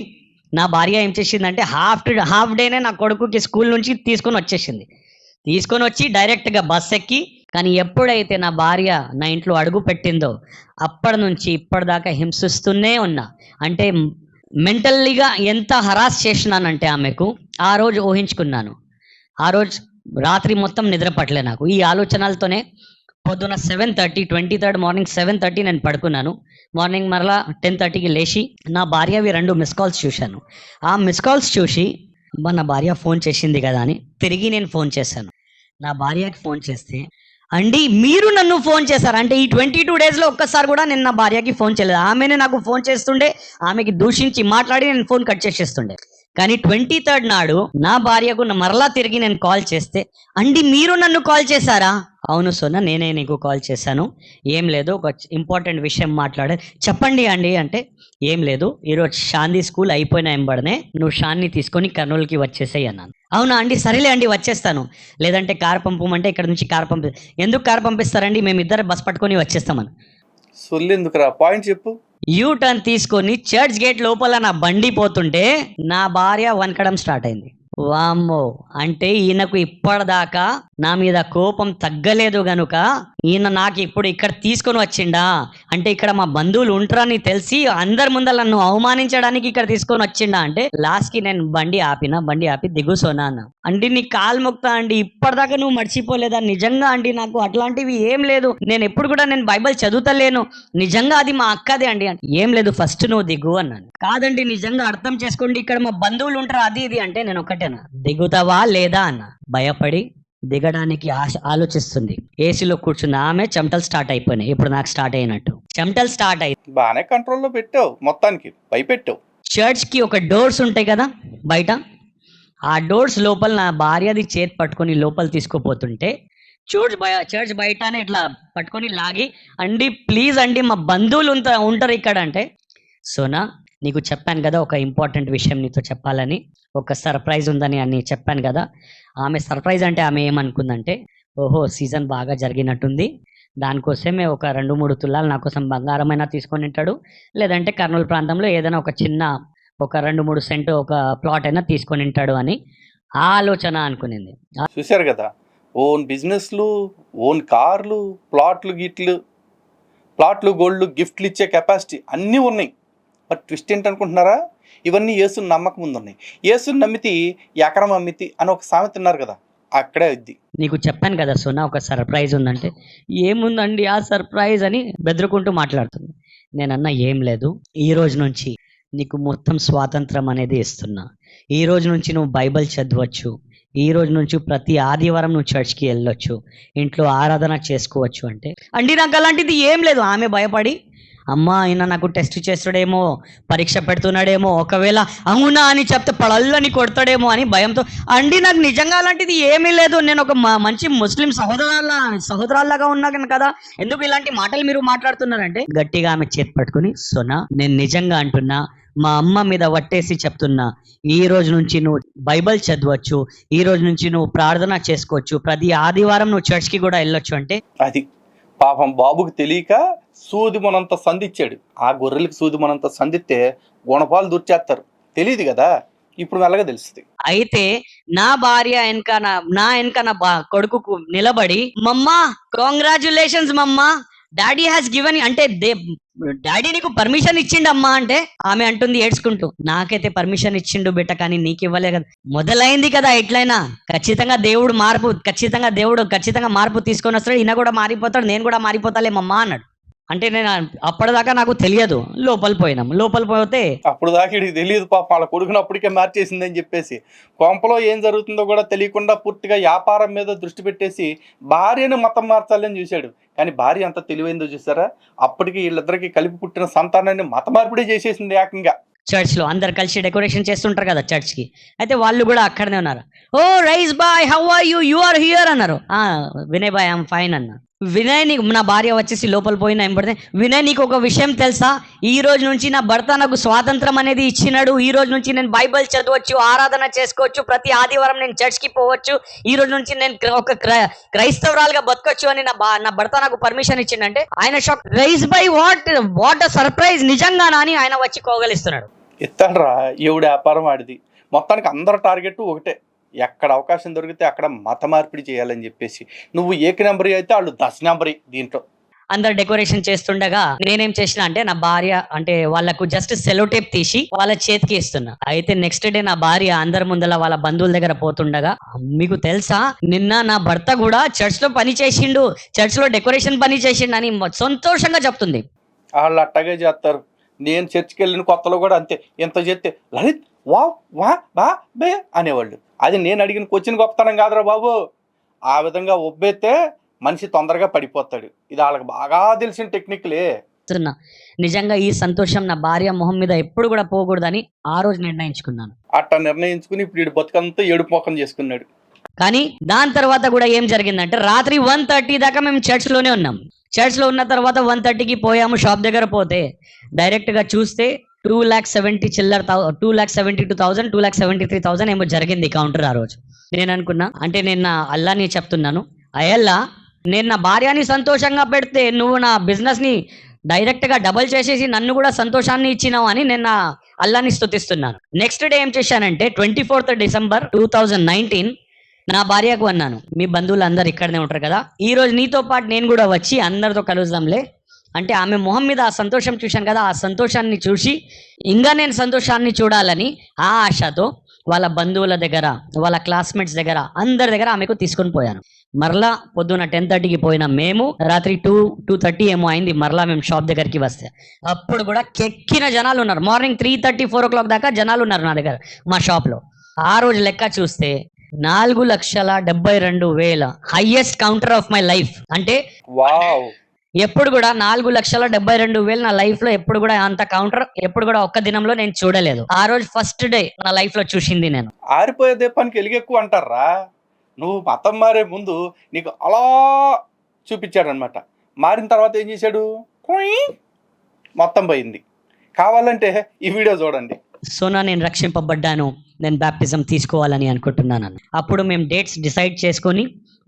Speaker 1: నా భార్య ఏం చేసిందంటే హాఫ్ డేనే నా కొడుకుకి స్కూల్ నుంచి తీసుకొని వచ్చి డైరెక్ట్గా బస్ ఎక్కి, కానీ ఎప్పుడైతే నా భార్య నా ఇంట్లో అడుగు పెట్టిందో అప్పటి నుంచి ఇప్పటిదాకా హింసిస్తూనే ఉన్నా. అంటే మెంటల్లీగా ఎంత హరాస్ చేసినానంటే ఆమెకు ఆ రోజు ఊహించుకున్నాను. ఆ రోజు రాత్రి మొత్తం నిద్ర పట్టలే నాకు. ఈ ఆలోచనలతోనే పొద్దున 7:30 23rd మార్నింగ్ 7:30 నేను పడుకున్నాను. మార్నింగ్ మరలా 10:30కి లేచి నా భార్యవి 2 మిస్ కాల్స్ చూశాను. ఆ మిస్ కాల్స్ చూసి నా భార్య ఫోన్ చేసింది కదా అని తిరిగి నేను ఫోన్ చేశాను. నా భార్యకి ఫోన్ చేస్తే అండి మీరు నన్ను ఫోన్ చేశారు అంటే ఈ 22 డేస్లో ఒక్కసారి కూడా నేను నా భార్యకి ఫోన్ చేయలేదు. ఆమెనే నాకు ఫోన్ చేస్తుండే, ఆమెకి దూషించి మాట్లాడి నేను ఫోన్ కట్ చేసేస్తుండే. కానీ 23rd నాడు నా భార్యకు మరలా తిరిగి నేను కాల్ చేస్తే, అండి మీరు నన్ను కాల్ చేశారా? అవును సోనా, నేనే నీకు కాల్ చేశాను. ఏం లేదు, ఒక ఇంపార్టెంట్ విషయం మాట్లాడే. చెప్పండి అండి అంటే, ఏం లేదు, ఈరోజు శాంతి స్కూల్ అయిపోయిన ఎంబడనే నువ్వు షాన్ని తీసుకొని కర్నూలుకి వచ్చేసేయి అన్నాను. అవునా అండి, సరేలే అండి వచ్చేస్తాను. లేదంటే కార్ పంపమంటే ఇక్కడ నుంచి కార్ ఎందుకు కార్ పంపిస్తారండి, మేమిద్దరు బస్ పట్టుకొని వచ్చేస్తామని.
Speaker 2: సొల్లెందుకురా, పాయింట్ చెప్పు.
Speaker 1: యూ టర్న్ తీసుకొని చర్చ్ గేట్ లోపల నా బండి పోతుంటే నా భార్య వనకడం స్టార్ట్ అయింది. వామ్మో, అంటే ఈయనకు ఇప్పటిదాకా నా మీద కోపం తగ్గలేదు గనుక ఈయన నాకు ఇప్పుడు ఇక్కడ తీసుకొని వచ్చిండా అంటే, ఇక్కడ మా బంధువులు ఉంటారని తెలిసి అందరి ముందర నన్ను అవమానించడానికి ఇక్కడ తీసుకొని వచ్చిండా అంటే, లాస్ట్ కి నేను బండి ఆపి దిగుసోనా అన్న. అంటే నీ కాలు మొక్తా అండి, ఇప్పటిదాకా నువ్వు మర్చిపోలేదా? నిజంగా అండి, నాకు అట్లాంటివి ఏం లేదు, నేను ఎప్పుడు కూడా నేను బైబిల్ చదువుతలేను, నిజంగా అది మా అక్కదే అండి. ఏం లేదు, ఫస్ట్ నువ్వు దిగు అన్నాను. కాదండి నిజంగా అర్థం చేసుకోండి, ఇక్కడ మా బంధువులు ఉంటారు అది ఇది అంటే, నేను ఒకటేనా, దిగుతావా లేదా అన్న. భయపడి దిగడానికి ఆలోచిస్తుంది. ఏసీలో కూర్చుంది ఆమె, చెమటలు స్టార్ట్ అయిపోయినాయి. ఇప్పుడు నాకు స్టార్ట్ అయినట్టు చెమటలు స్టార్ట్ అయ్యి
Speaker 2: బాగానే కంట్రోల్లో పెట్టావు, మొత్తానికి భయపెట్టావు.
Speaker 1: చర్చ్ కి ఒక డోర్స్ ఉంటాయి కదా బయట, ఆ డోర్స్ లోపల నా భార్యది చేతి పట్టుకొని లోపల తీసుకుపోతుంటే చర్చ్ బయటనే ఇట్లా పట్టుకొని లాగి, అండి ప్లీజ్ అండి మా బంధువులు ఉంటారు ఇక్కడ అంటే, సోనా నీకు చెప్పాను కదా ఒక ఇంపార్టెంట్ విషయం నీతో చెప్పాలని, ఒక సర్ప్రైజ్ ఉందని అని చెప్పాను కదా. ఆమె సర్ప్రైజ్ అంటే ఆమె ఏమనుకుందంటే, ఓహో సీజన్ బాగా జరిగినట్టుంది, దానికోసమే ఒక 2-3 తులాలు నా కోసం బంగారమైనా తీసుకొని ఉంటాడు, లేదంటే కర్నూలు ప్రాంతంలో ఏదైనా ఒక చిన్న ఒక 2-3 సెంటు ఒక ప్లాట్ అయినా తీసుకొని ఉంటాడు అని ఆ ఆలోచన అనుకునింది.
Speaker 2: చూశారు కదా, ఓన్ బిజినెస్లు, ఓన్ కార్లు, ప్లాట్లు గోల్డ్లు గిఫ్ట్లు ఇచ్చే కెపాసిటీ అన్నీ ఉన్నాయి. బట్ ట్విస్ట్ ఏంటనుకుంటున్నారా, ఇవన్నీ యేసుని నమ్మక ముందు ఉన్నాయి. యేసుని నమ్మితి ఎకరం అమ్మితి అని ఒక సామెత ఉన్నారు కదా, అక్కడే ఇది.
Speaker 1: నీకు చెప్పాను కదా సోనా ఒక సర్ప్రైజ్ ఉందంటే, ఏముందండి ఆ సర్ప్రైజ్ అని బెదురుకుంటూ మాట్లాడుతుంది. నేనన్నా ఏం లేదు, ఈ రోజు నుంచి నీకు మొత్తం స్వాతంత్రం అనేది ఇస్తున్నా. ఈ రోజు నుంచి నువ్వు బైబిల్ చదవచ్చు, ఈ రోజు నుంచి ప్రతి ఆదివారం నువ్వు చర్చ్కి వెళ్ళొచ్చు, ఇంట్లో ఆరాధన చేసుకోవచ్చు అంటే, అండి నాకు అలాంటిది ఏం లేదు. ఆమె భయపడి, అమ్మా ఆయన నాకు టెస్ట్ చేస్తాడేమో, పరీక్ష పెడుతున్నాడేమో, ఒకవేళ అవునా అని చెప్తే పడల్లని కొడతాడేమో అని భయంతో, అండి నాకు నిజంగా అలాంటిది ఏమీ లేదు, నేను ఒక మంచి ముస్లిం సహోదరాల్లాగా ఉన్నాను కదా, ఎందుకు ఇలాంటి మాటలు మీరు మాట్లాడుతున్నారంటే, గట్టిగా ఆమె చేతి పట్టుకుని, సోనా నేను నిజంగా అంటున్నా, మా అమ్మ మీద వట్టేసి చెప్తున్నా, ఈ రోజు నుంచి నువ్వు బైబిల్ చదవచ్చు, ఈ రోజు నుంచి నువ్వు ప్రార్థన చేసుకోవచ్చు, ప్రతి ఆదివారం నువ్వు చర్చ్కి కూడా వెళ్ళొచ్చు అంటే.
Speaker 2: అది పాపం బాబుకి తెలియక సూది మనంత సంధిచ్చాడు. ఆ గొర్రెలకి సూది మనంత సంధిస్తే గుణపాలు దుర్చేస్తారు, తెలియదు కదా, ఇప్పుడు మెల్లగా తెలుస్తుంది.
Speaker 1: అయితే నా భార్య నా వెనక నా కొడుకుకు నిలబడి, మమ్మా కాంగ్రాచులేషన్స్ మమ్మా, డాడీ హాస్ గివెన్ అంటే డాడీ నీకు పర్మిషన్ ఇచ్చిండమ్మా అంటే, ఆమె అంటుంది ఏడ్చుకుంటూ, నాకైతే పర్మిషన్ ఇచ్చిండు బిడ్డ, కానీ నీకు ఇవ్వలే కదా. మొదలైంది కదా, ఎట్లయినా ఖచ్చితంగా దేవుడు ఖచ్చితంగా మార్పు తీసుకొని వస్తాడు, ఈయన కూడా మారిపోతాడు, నేను కూడా మారిపోతాలేమమ్మా అన్నాడు. అంటే నేను అప్పటిదాకా నాకు తెలియదు, లోపల పోతే
Speaker 2: అప్పుడు దాకా ఇది తెలియదు పాప, వాళ్ళ కొడుకుని అప్పటికే మార్చేసిందని చెప్పేసి కొంపలో ఏం జరుగుతుందో కూడా తెలియకుండా పూర్తిగా వ్యాపారం మీద దృష్టి పెట్టేసి భార్యను మతం మార్చాలని చూశాడు. కానీ భార్య అంత తెలివైందో చూసారా, అప్పటికి వీళ్ళిద్దరికి కలిపి పుట్టిన సంతానాన్ని మత మార్పిడి చేసేసింది ఏకంగా.
Speaker 1: చర్చ్ లో అందరు కలిసి డెకరేషన్ చేస్తుంటారు కదా చర్చ్ కి, అయితే వాళ్ళు కూడా అక్కడనే ఉన్నారు. ఓ రైస్ బాయ్, how are you are here అన్నారు. వినయ్ బాయ్ ఐఎమ్ ఫైన్ అన్న. వినయ్ నీకు, నా భార్య వచ్చేసి లోపల పోయినా ఎంబడితే, వినయ్ నీకు ఒక విషయం తెలుసా, ఈ రోజు నుంచి నా భర్త నాకు స్వాతంత్రం అనేది ఇచ్చినాడు, ఈ రోజు నుంచి నేను బైబిల్ చదవచ్చు, ఆరాధన చేసుకోవచ్చు, ప్రతి ఆదివారం నేను చర్చ్కి పోవచ్చు, ఈ రోజు నుంచి నేను ఒక క్రైస్తవురాలుగా బతకొచ్చు అని నా భర్త నాకు పర్మిషన్ ఇచ్చిండంటే, ఆయన shock, rice by what a surprise, నిజంగానా అని ఆయన వచ్చి కోగలిస్తున్నాడు.
Speaker 2: ఇస్తాడ్రా, ఎవడు వ్యాపారం ఆడిది. మొత్తానికి అందరు టార్గెట్ ఒకటే, ఎక్కడ అవకాశం దొరికితే అక్కడ మత మార్పిడి చేయాలని చెప్పేసి. నువ్వు ఏక నెంబరీ అయితే వాళ్ళు 10 నెంబరీ. దీంట్లో
Speaker 1: అందరు డెకరేషన్ చేస్తుండగా నేనేం చేసిన అంటే, నా భార్య అంటే వాళ్ళకు జస్ట్ సెలో టేప్ తీసి వాళ్ళ చేతికి ఇస్తున్నా. అయితే నెక్స్ట్ డే నా భార్య అందరి ముందల వాళ్ళ బంధువుల దగ్గర పోతుండగా, మీకు తెలుసా నిన్న నా భర్త కూడా చర్చ్ లో పని చేసిండు, చర్చ్ లో డెకరేషన్ పని చేసిండు అని సంతోషంగా చెప్తుంది.
Speaker 2: వాళ్ళు అట్టగే చేస్తారు. నేను చర్చికి వెళ్ళిన కొత్తలో కూడా అంతే, ఎంత చేస్తే లలిత్ వా వా బా బే అనేవాళ్ళు. అది నేను అడిగిన క్వశ్చన్ గొప్పతనం కాదురా బాబు. ఆ విధంగా ఒబ్బెత్తే మనిషి తొందరగా పడిపోతాడు. ఇది వాళ్ళకి బాగా తెలిసిన టెక్నిక్లే.
Speaker 1: చెప్తున్నా. నిజంగా ఈ సంతోషం నా భార్య మొహం మీద ఎప్పుడు కూడా పోకూడదని ఆ రోజు నిర్ణయించుకున్నాను.
Speaker 2: అట్లా నిర్ణయించుకుని ఇప్పుడు వీడు బతుకంతా ఏడుపు మొఖం చేసుకున్నాడు.
Speaker 1: కానీ దాని తర్వాత కూడా ఏం జరిగిందంటే రాత్రి 1:30 దాకా మేము చర్చ్లోనే ఉన్నాం. చర్చ్లో ఉన్న తర్వాత 1:30కి పోయాము. షాప్ దగ్గర పోతే డైరెక్ట్గా చూస్తే 2,70,000 చిల్లర 2,72,000 2,73,000 ఏమో జరిగింది కౌంటర్ ఆ రోజు. నేను అనుకున్నా, అంటే నేను నా అల్లాని చెప్తున్నాను, అయ్యల్లా నేను నా భార్యని సంతోషంగా పెడితే నువ్వు నా బిజినెస్ని డైరెక్ట్గా డబల్ చేసేసి నన్ను కూడా సంతోషాన్ని ఇచ్చినావు అని నేను నా అల్లాని స్తుతిస్తున్నాను. నెక్స్ట్ డే ఏం చేశానంటే 24th December 2019 నా భార్యకు అన్నాను, మీ బంధువులు అందరు ఇక్కడనే ఉంటారు కదా, ఈ రోజు నీతో పాటు నేను కూడా వచ్చి అందరితో కలుద్దాంలే. అంటే ఆమె మొహం మీద ఆ సంతోషం చూశాను కదా, ఆ సంతోషాన్ని చూసి ఇంకా నేను సంతోషాన్ని చూడాలని ఆ ఆశతో వాళ్ళ బంధువుల దగ్గర, వాళ్ళ క్లాస్మేట్స్ దగ్గర, అందరి దగ్గర ఆమెకు తీసుకొని పోయాను. మరలా పొద్దున్న 10:30కి పోయిన మేము రాత్రి 2:30 ఏమో అయింది మరలా మేము షాప్ దగ్గరికి వస్తే. అప్పుడు కూడా కెక్కిన జనాలు ఉన్నారు. మార్నింగ్ 3:30 4 o'clock దాకా జనాలు ఉన్నారు నా దగ్గర మా షాప్లో. ఆ రోజు లెక్క చూస్తే 4,72,000 highest counter of my life. అంటే
Speaker 2: వావ్,
Speaker 1: ఎప్పుడు కూడా 4,72,000 నా లైఫ్ లో ఎప్పుడు కూడా అంత కౌంటర్ ఎప్పుడు కూడా ఒక్క దినంలో నేను చూడలేదు. ఆ రోజు ఫస్ట్ డే నా లైఫ్ లో చూసింది నేను.
Speaker 2: ఆరిపోయే దీపానికి ఎలుగెక్కువ అంటారా? నువ్వు మతం మారే ముందు నీకు అలా చూపించాడు అనమాట. మారిన తర్వాత ఏం చేశాడు? కుయ్ మొత్తం పోయింది. కావాలంటే ఈ వీడియో చూడండి.
Speaker 1: సోనా నేను రక్షింపబడ్డాను, నేను బ్యాప్టిజం తీసుకోవాలని అనుకుంటున్నాను. అప్పుడు మేము డేట్స్ డిసైడ్ చేసుకొని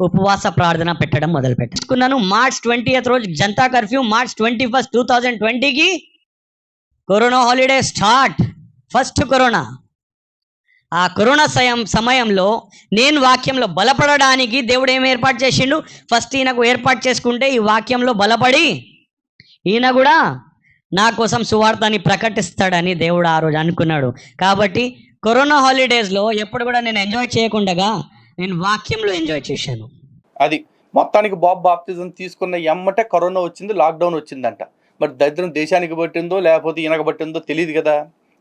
Speaker 1: ఉపవాస ప్రార్థన పెట్టడం మొదలు పెట్టుకున్నాను. March 20th రోజు జనతా కర్ఫ్యూ, March 21st 2020కి corona holiday start. First corona. ఆ కరోనా సమయంలో నేను వాక్యంలో బలపడడానికి దేవుడు ఏం ఏర్పాటు చేసిండు? ఫస్ట్ ఈయనకు ఏర్పాటు చేసుకుంటే ఈ వాక్యంలో బలపడి ఈయన కూడా నా కోసం సువార్తని ప్రకటిస్తాడని దేవుడు ఆ రోజు అనుకున్నాడు. కాబట్టి కరోనా హాలిడేస్లో ఎప్పుడు కూడా నేను ఎంజాయ్ చేయకుండా నేను వాక్యంలో ఎంజాయ్ చేశాను.
Speaker 2: అది మొత్తానికి బాప్తిజం తీసుకున్న ఎమ్మటే కరోనా వచ్చింది, లాక్డౌన్ వచ్చిందంట. మరి దరిద్రం దేశానికి పట్టిందో లేకపోతే ఈయనకు పట్టిందో తెలియదు కదా.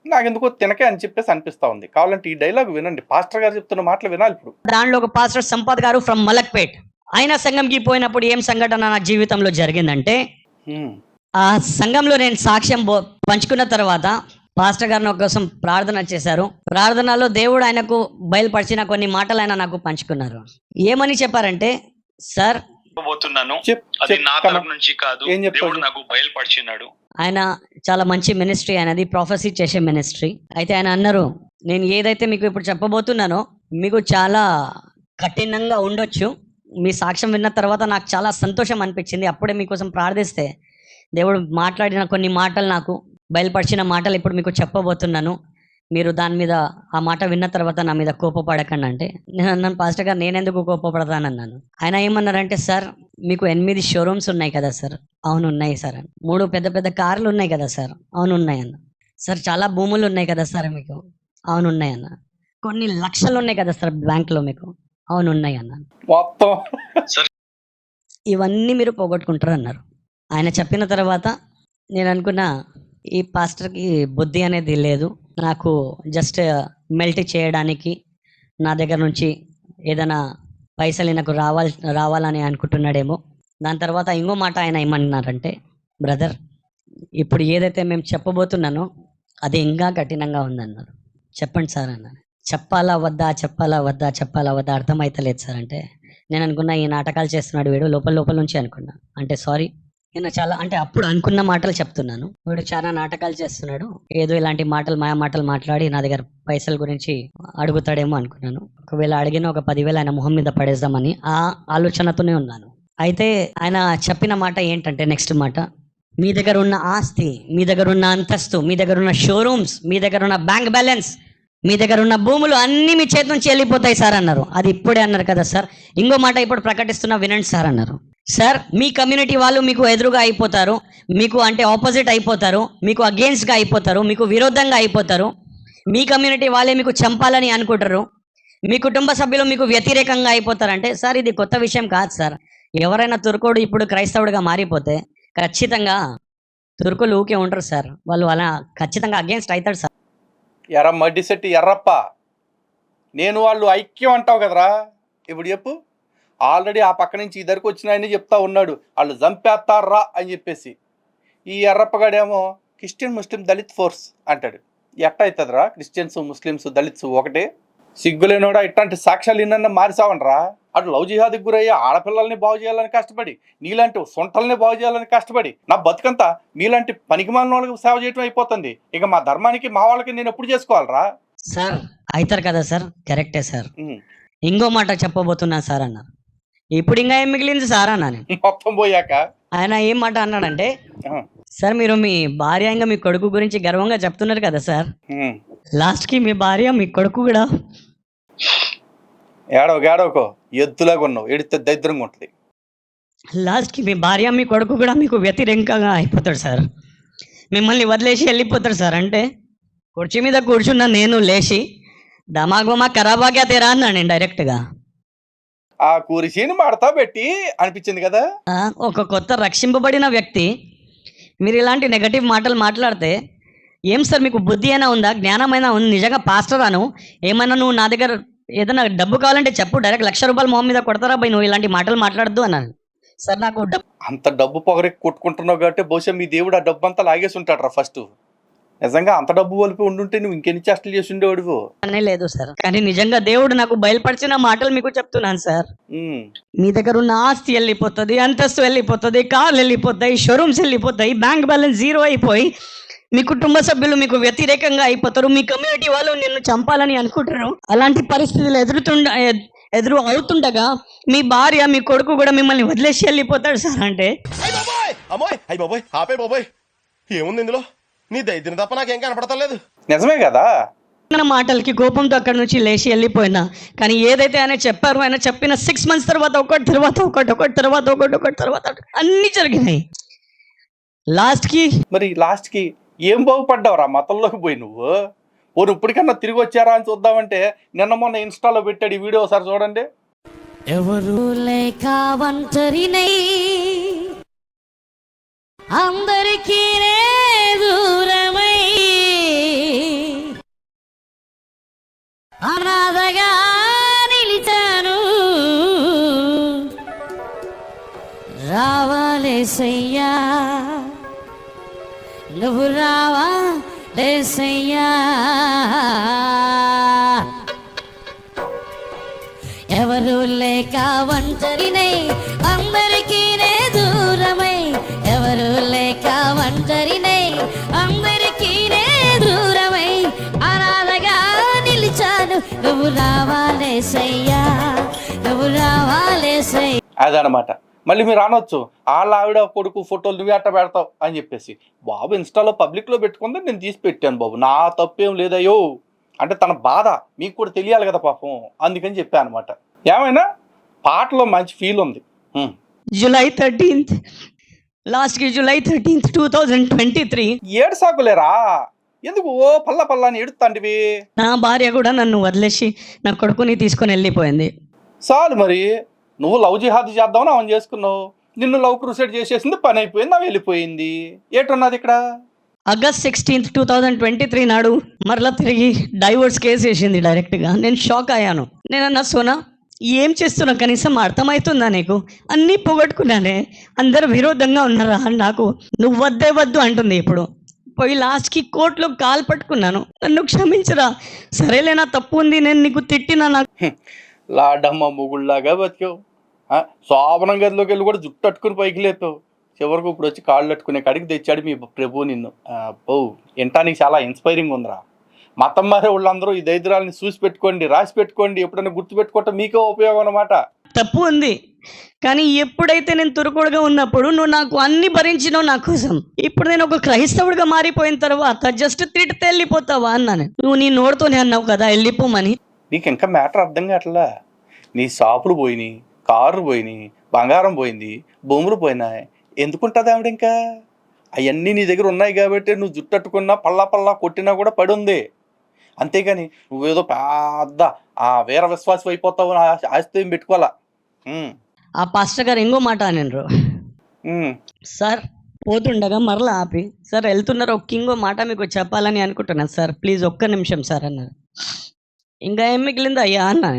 Speaker 2: నాకెందుకో తినకే అని చెప్పేసి అనిపిస్తా ఉంది. కావాలంటే ఈ డైలాగ్ వినండి, పాస్టర్ గారు చెప్తున్న మాటలు వినాలి ఇప్పుడు.
Speaker 1: దాంట్లో ఒక పాస్టర్ సంపత్ గారు ఫ్రమ్ మలక్పేట్, ఆయన సంఘంకి పోయినప్పుడు ఏం సంఘటన నా జీవితంలో జరిగిందంటే, ఆ సంఘంలో నేను సాక్ష్యం పంచుకున్న తర్వాత పాస్టర్ గారు నా కోసం ప్రార్థన చేశారు. ప్రార్థనలో దేవుడు ఆయనకు బయలుపరిచిన కొన్ని మాటలు ఆయన నాకు పంచుకున్నారు. ఏమని చెప్పారంటే, సార్
Speaker 3: పోతున్నాను, అది నా తరపు నుంచి కాదు, దేవుడు నాకు బయలుపరిచినాడు.
Speaker 1: ఆయన చాలా మంచి మినిస్ట్రీ, అనేది ప్రొఫెసీ చేసే మినిస్ట్రీ. అయితే ఆయన అన్నారు, నేను ఏదైతే మీకు ఇప్పుడు చెప్పబోతున్నానో మీకు చాలా కఠినంగా ఉండొచ్చు, మీ సాక్ష్యం విన్న తర్వాత నాకు చాలా సంతోషం అనిపించింది. అప్పుడే మీకోసం ప్రార్థిస్తే దేవుడు మాట్లాడిన కొన్ని మాటలు, నాకు బయలుపరిచిన మాటలు ఇప్పుడు మీకు చెప్పబోతున్నాను. మీరు దాని మీద ఆ మాట విన్న తర్వాత నా మీద కోపపడకండి అంటే, నేను అన్నాను, పాస్టర్ గారు నేనెందుకు కోపపడతానన్నాను. ఆయన ఏమన్నారంటే, సార్ మీకు 8 షోరూమ్స్ ఉన్నాయి కదా సార్? అవును ఉన్నాయి సార్. 3 పెద్ద పెద్ద కార్లు ఉన్నాయి కదా సార్? అవును ఉన్నాయి అన్న. సార్ చాలా భూములు ఉన్నాయి కదా సార్ మీకు? అవును ఉన్నాయి అన్న. కొన్ని లక్షలు ఉన్నాయి కదా సార్ బ్యాంకులో మీకు? అవును ఉన్నాయి అన్న.
Speaker 2: మొత్తం
Speaker 1: ఇవన్నీ మీరు పోగొట్టుకుంటారు అన్నారు. ఆయన చెప్పిన తర్వాత నేను అనుకున్నా, ఈ పాస్టర్కి బుద్ధి అనేది లేదు, నాకు జస్ట్ మెల్ట్ చేయడానికి నా దగ్గర నుంచి ఏదైనా పైసలు నాకు రావాలని అనుకుంటున్నాడేమో. దాని తర్వాత ఇంకో మాట ఆయన ఏమన్నారంటే, బ్రదర్ ఇప్పుడు ఏదైతే మేము చెప్పబోతున్నానో అది ఇంకా కఠినంగా ఉందన్నారు. చెప్పండి సార్ అన్నాను. చెప్పాలా వద్దా అర్థమైతలేదు సార్ అంటే, నేను అనుకున్నా ఈ నాటకాలు చేస్తున్నాడు వీడు లోపల నుంచి అనుకున్నా. అంటే సారీ, నేను చాలా, అంటే అప్పుడు అనుకున్న మాటలు చెప్తున్నాను, వీడు చాలా నాటకాలు చేస్తున్నాడు, ఏదో ఇలాంటి మాయా మాటలు మాట్లాడి నా దగ్గర పైసల గురించి అడుగుతాడేమో అనుకున్నాను. ఒకవేళ అడిగిన ఒక 10,000 ఆయన మొహం మీద పడేద్దామని ఆ ఆలోచనతోనే ఉన్నాను. అయితే ఆయన చెప్పిన మాట ఏంటంటే, నెక్స్ట్ మాట, మీ దగ్గర ఉన్న ఆస్తి, మీ దగ్గర ఉన్న అంతస్తు, మీ దగ్గర ఉన్న షోరూమ్స్, మీ దగ్గర ఉన్న బ్యాంక్ బ్యాలెన్స్, మీ దగ్గర ఉన్న భూములు అన్నీ మీ చేతి నుంచి వెళ్ళిపోతాయి సార్ అన్నారు. అది ఇప్పుడే అన్నారు కదా సార్. ఇంకో మాట ఇప్పుడు ప్రకటిస్తున్నా వినండి సార్ అన్నారు. సార్ మీ కమ్యూనిటీ వాళ్ళు మీకు ఎదురుగా అయిపోతారు, మీకు అంటే ఆపోజిట్ అయిపోతారు, మీకు అగేన్స్ట్గా అయిపోతారు, మీకు విరోధంగా అయిపోతారు. మీ కమ్యూనిటీ వాళ్ళే మీకు చంపాలని అనుకుంటారు, మీ కుటుంబ సభ్యులు మీకు వ్యతిరేకంగా అయిపోతారంటే, సార్ ఇది కొత్త విషయం కాదు సార్. ఎవరైనా తుర్కోడు ఇప్పుడు క్రైస్తవుడిగా మారిపోతే ఖచ్చితంగా తుర్కులు ఊకే ఉంటారు సార్, వాళ్ళు అలా ఖచ్చితంగా అగేన్స్ట్ అవుతాడు సార్.
Speaker 2: ఎర్ర మడ్డిశెట్టి ఎర్రప్ప, నేను వాళ్ళు ఐక్యం అంటావు కదరా. ఇప్పుడు చెప్పు, ఆల్రెడీ ఆ పక్క నుంచి ఈ దగ్గరికి వచ్చినాయని చెప్తా ఉన్నాడు, వాళ్ళు చంపేస్తారా అని చెప్పేసి. ఈ ఎర్రప్పగాడేమో క్రిస్టియన్ ముస్లిం దళిత్ ఫోర్స్ అంటాడు. ఎట్ట అవుతుందిరా క్రిస్టియన్స్ ముస్లిమ్స్ దళిత్స్ ఒకటే? సిగ్గులేనోడా ఇట్లాంటి సాక్ష్యాలు ఇన్న మారిసావనరా. అటు లవ్ జిహాద్కి గురయ్యే ఆడపిల్లల్ని బాగు చేయాలని కష్టపడి, నీలాంటి సొంటల్ని బాగు చేయాలని కష్టపడి, నా బతుకంతా మీలాంటి పనికిమాలిన వాళ్ళకి సేవ చేయటం అయిపోతుంది. ఇక మా ధర్మానికి మా వాళ్ళకి నేను ఎప్పుడు చేసుకోవాలరా?
Speaker 1: సార్ అవుతారు కదా సార్, కరెక్టే సార్. ఇంకో మాట చెప్పబోతున్నా సార్ అన్నారు. ఇప్పుడు ఇంకా ఏం మిగిలింది సార్ అన్నా నేను.
Speaker 2: మొత్తం పోయాక
Speaker 1: ఆయన ఏం మాట అన్నాడంటే, సార్ మీరు మీ భార్య ఇంకా మీ కొడుకు గురించి గర్వంగా చెప్తున్నారు కదా సార్, లాస్ట్ కి మీ భార్య మీ కొడుకు కూడా
Speaker 2: ఏడవకో ఎద్దులాగా ఉన్నావు, ఎడితే దరిద్రంగా ఉంటుంది.
Speaker 1: లాస్ట్ కి మీ భార్య మీ కొడుకు కూడా మీకు వ్యతిరేకంగా అయిపోతాడు సార్, మిమ్మల్ని వదిలేసి వెళ్ళిపోతాడు సార్. అంటే కుర్చీ మీద కూర్చున్న నేను లేచి దమాగోమా ఖరాబాగా తెరా అన్నాను నేను డైరెక్ట్గా.
Speaker 2: ఆ కుర్చీని మడతా పెట్టి అనిపించింది కదా.
Speaker 1: ఒక కొత్త రక్షింపబడిన వ్యక్తి మీరు ఇలాంటి నెగటివ్ మాటలు మాట్లాడితే ఏం సార్ మీకు బుద్ధి అయినా ఉందా, జ్ఞానమైనా ఉంది? నిజంగా పాస్టర్ అను ఏమైనా నువ్వు నా దగ్గర ఏదైనా డబ్బు కావాలంటే చెప్పు, డైరెక్ట్ ₹1,00,000 మొహం మీద కొడతారా బై, నువ్వు ఇలాంటి మాటలు మాట్లాడద్దు అన్నాను సార్. నాకు
Speaker 2: అంత డబ్బు పొగరెక్కి కొట్టుకుంటున్నావు కాబట్టి బహుశా మీ దేవుడు ఆ డబ్బు అంతా లాగేసి ఉంటాడు రా ఫస్ట్. నిజంగా అంత డబ్బు వలిపి ఉండుంటే నువ్వు ఇంకెన్ని చేష్టలు చేసి ఉండేవాడు
Speaker 1: అనే లేదు సార్. కానీ నిజంగా దేవుడు నాకు బయలుపరిచిన మాటలు మీకు చెప్తున్నాను సార్. మీ దగ్గర ఉన్న ఆస్తి వెళ్ళిపోతుంది, అంతస్తు వెళ్ళిపోతుంది, కార్లు వెళ్ళిపోతాయి, షోరూమ్స్ వెళ్ళిపోతాయి, బ్యాంక్ బ్యాలెన్స్ జీరో అయిపోయి మీ కుటుంబ సభ్యులు మీకు వ్యతిరేకంగా అయిపోతారు, మీ కమ్యూనిటీ వాళ్ళు నిన్ను చంపాలని అనుకుంటారు. అలాంటి పరిస్థితులు ఎదురు అవుతుండగా మీ భార్య మీ కొడుకు కూడా మిమ్మల్ని వదిలేసి వెళ్ళిపోతాడు సార్. అంటే
Speaker 4: ఏముంది ఇందులో? నీ దైద్యం తప్ప నాకేం కనపడతలేదు.
Speaker 2: నిజమే కదా.
Speaker 1: మాటలకి కోపంతో అక్కడి నుంచి లేచి వెళ్ళిపోయినా, కానీ ఏదైతే ఆయన చెప్పారో, ఆయన చెప్పిన 6 months తర్వాత ఒకటి తర్వాత ఒకటి తర్వాత అన్ని జరిగినాయి. లాస్ట్ కి
Speaker 2: ఏం బాగుపడ్డావురా మతంలోకి పోయి నువ్వు? ఇప్పటికన్నా తిరిగి వచ్చారా అని చూద్దామంటే నిన్న మొన్న ఇన్స్టాలో పెట్టాడు ఈ వీడియో, ఒకసారి చూడండి.
Speaker 5: ఎవరు లేక ఒంటరినై అందరికీ దూరమై అనాథగా నిలిచాను, రావాలేసయ్యా నువ్వు రావాలేసయ్యా. ఎవరు లేక ఒంటరినై అందరికీ దూరమై, ఎవరు లేక ఒంటరినై అందరికీ దూరమై అనాథగా నిలిచాను, నువ్వు రావాలేసయ్యా నువ్వు రావాలేసయ్యా.
Speaker 2: అదనమాట. మళ్ళీ మీరు అనొచ్చు వాళ్ళ ఆవిడ కొడుకు ఫోటోలు నువ్వే అట్ట పెడతావు అని చెప్పేసి. బాబు ఇన్స్టాలో పబ్లిక్లో పెట్టుకుంటే నేను తీసి పెట్టాను బాబు, నా తప్పేం లేదయ్యో అంటే తన బాధ మీకు కూడా తెలియాలి కదా పాపం, అందుకని చెప్పాను అనమాట. ఏమైనా పాటలో మంచి ఫీల్ ఉంది.
Speaker 1: July 13th, July 13th, 2023
Speaker 2: ఏడు సాకులేరా, ఎందుకు ఓ పల్లా అని ఎడుతాంటివి?
Speaker 1: నా భార్య కూడా నన్ను వదిలేసి నా కొడుకుని తీసుకొని వెళ్ళిపోయింది.
Speaker 2: చాలు మరి, నువ్వు లవ్ జిహాద్ చేద్దామని అవన్ చేసుకున్నావు, నిన్ను లవ్ క్రూసైడ్ చేసేసింది, పని అయిపోయింది, అవి వెళ్ళిపోయింది. ఏటున్నది ఇక్కడ?
Speaker 1: August 16th, 2023 నాడు మరలా తిరిగి డైవోర్స్ కేసు వేసింది డైరెక్ట్గా. నేను షాక్ అయ్యాను. నేనన్నా సోనా ఏం చేస్తున్నా, కనీసం అర్థమవుతుందా నీకు? అన్నీ పోగొట్టుకున్నానే, అందరు విరోధంగా ఉన్నారా నాకు, నువ్వు వద్దే వద్దు అంటుంది. ఇప్పుడు పోయి లాస్ట్కి కోర్టులో కాలు పట్టుకున్నాను, నన్ను క్షమించరా, సరేలే నా తప్పు ఉంది, నేను నీకు తిట్టినా. నాకు
Speaker 2: లాడమ్మ మొగుళ్ళలాగా బతికావు, శోభనం గదిలోకి వెళ్ళి కూడా జుట్టు అట్టుకుని పైకి లేపావు, చివరికి ఇప్పుడు వచ్చి కాళ్ళు అట్టుకునే కాడికి తెచ్చాడు మీ ప్రభు నిన్ను. అబ్బో వినటానికి చాలా ఇన్స్పైరింగ్ ఉందిరా. మతం మారే వాళ్ళందరూ ఈ దరిద్రాలని చూసి పెట్టుకోండి, రాసి పెట్టుకోండి, ఎప్పుడైనా గుర్తు పెట్టుకోవటం మీకే ఉపయోగం అన్నమాట.
Speaker 1: తప్పు ఉంది, కానీ ఎప్పుడైతే నేను తురుకుడుగా ఉన్నప్పుడు నువ్వు నాకు అన్ని భరించినావు నా కోసం, ఇప్పుడు నేను ఒక క్రైస్తవుడిగా మారిపోయిన తర్వాత జస్ట్ తిడితే వెళ్ళిపోతావా అన్నాను. నువ్వు నీ నోడుతోనే అన్నావు కదా వెళ్ళిపోమని.
Speaker 2: నీకు ఇంకా మ్యాటర్ అర్థం కావట్లా. నీ షాపులు పోయినాయి, కార్లు పోయినాయి, బంగారం పోయింది, భూములు పోయినాయి, ఎందుకుంటుంది ఆవిడ ఇంకా? అవన్నీ నీ దగ్గర ఉన్నాయి కాబట్టి నువ్వు జుట్టట్టుకున్నా పల్లా కొట్టినా కూడా పడి ఉంది. అంతేగాని నువ్వేదో పెద్ద వీర విశ్వాసం అయిపోతావు ఆస్తి ఏం పెట్టుకోవాలా.
Speaker 1: ఆ పాస్టర్ గారు ఇంకో మాట అన్నారు సార్, పోతుండగా మరలా ఆపి, సార్ వెళ్తున్నారు, ఇంకో మాట మీకు చెప్పాలని అనుకుంటున్నాను సార్, ప్లీజ్ ఒక్క నిమిషం సార్ అన్నారు. ఇంకా ఏం మిగిలింది అయ్యా అన్నా.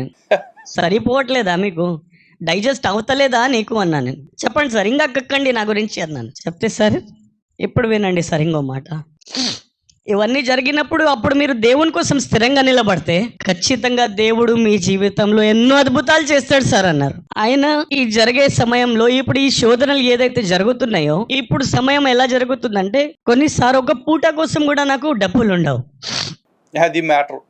Speaker 1: సరిపోవట్లేదా మీకు? డైజెస్ట్ అవుతలేదా నీకు అన్నాను నేను. చెప్పండి సార్, ఇంకా కక్కండి నా గురించి అన్నాను. చెప్తే సార్ ఇప్పుడు వినండి సార్ ఇంకో మాట, ఇవన్నీ జరిగినప్పుడు అప్పుడు మీరు దేవుని కోసం స్థిరంగా నిలబడితే ఖచ్చితంగా దేవుడు మీ జీవితంలో ఎన్నో అద్భుతాలు చేస్తాడు సార్ అన్నారు. ఆయన ఈ జరిగే సమయంలో ఇప్పుడు ఈ శోధనలు ఏదైతే జరుగుతున్నాయో, ఇప్పుడు సమయం ఎలా జరుగుతుందంటే కొన్నిసార్లు ఒక పూట కోసం కూడా నాకు డబ్బులు ఉండవు.
Speaker 2: అది మ్యాటర్.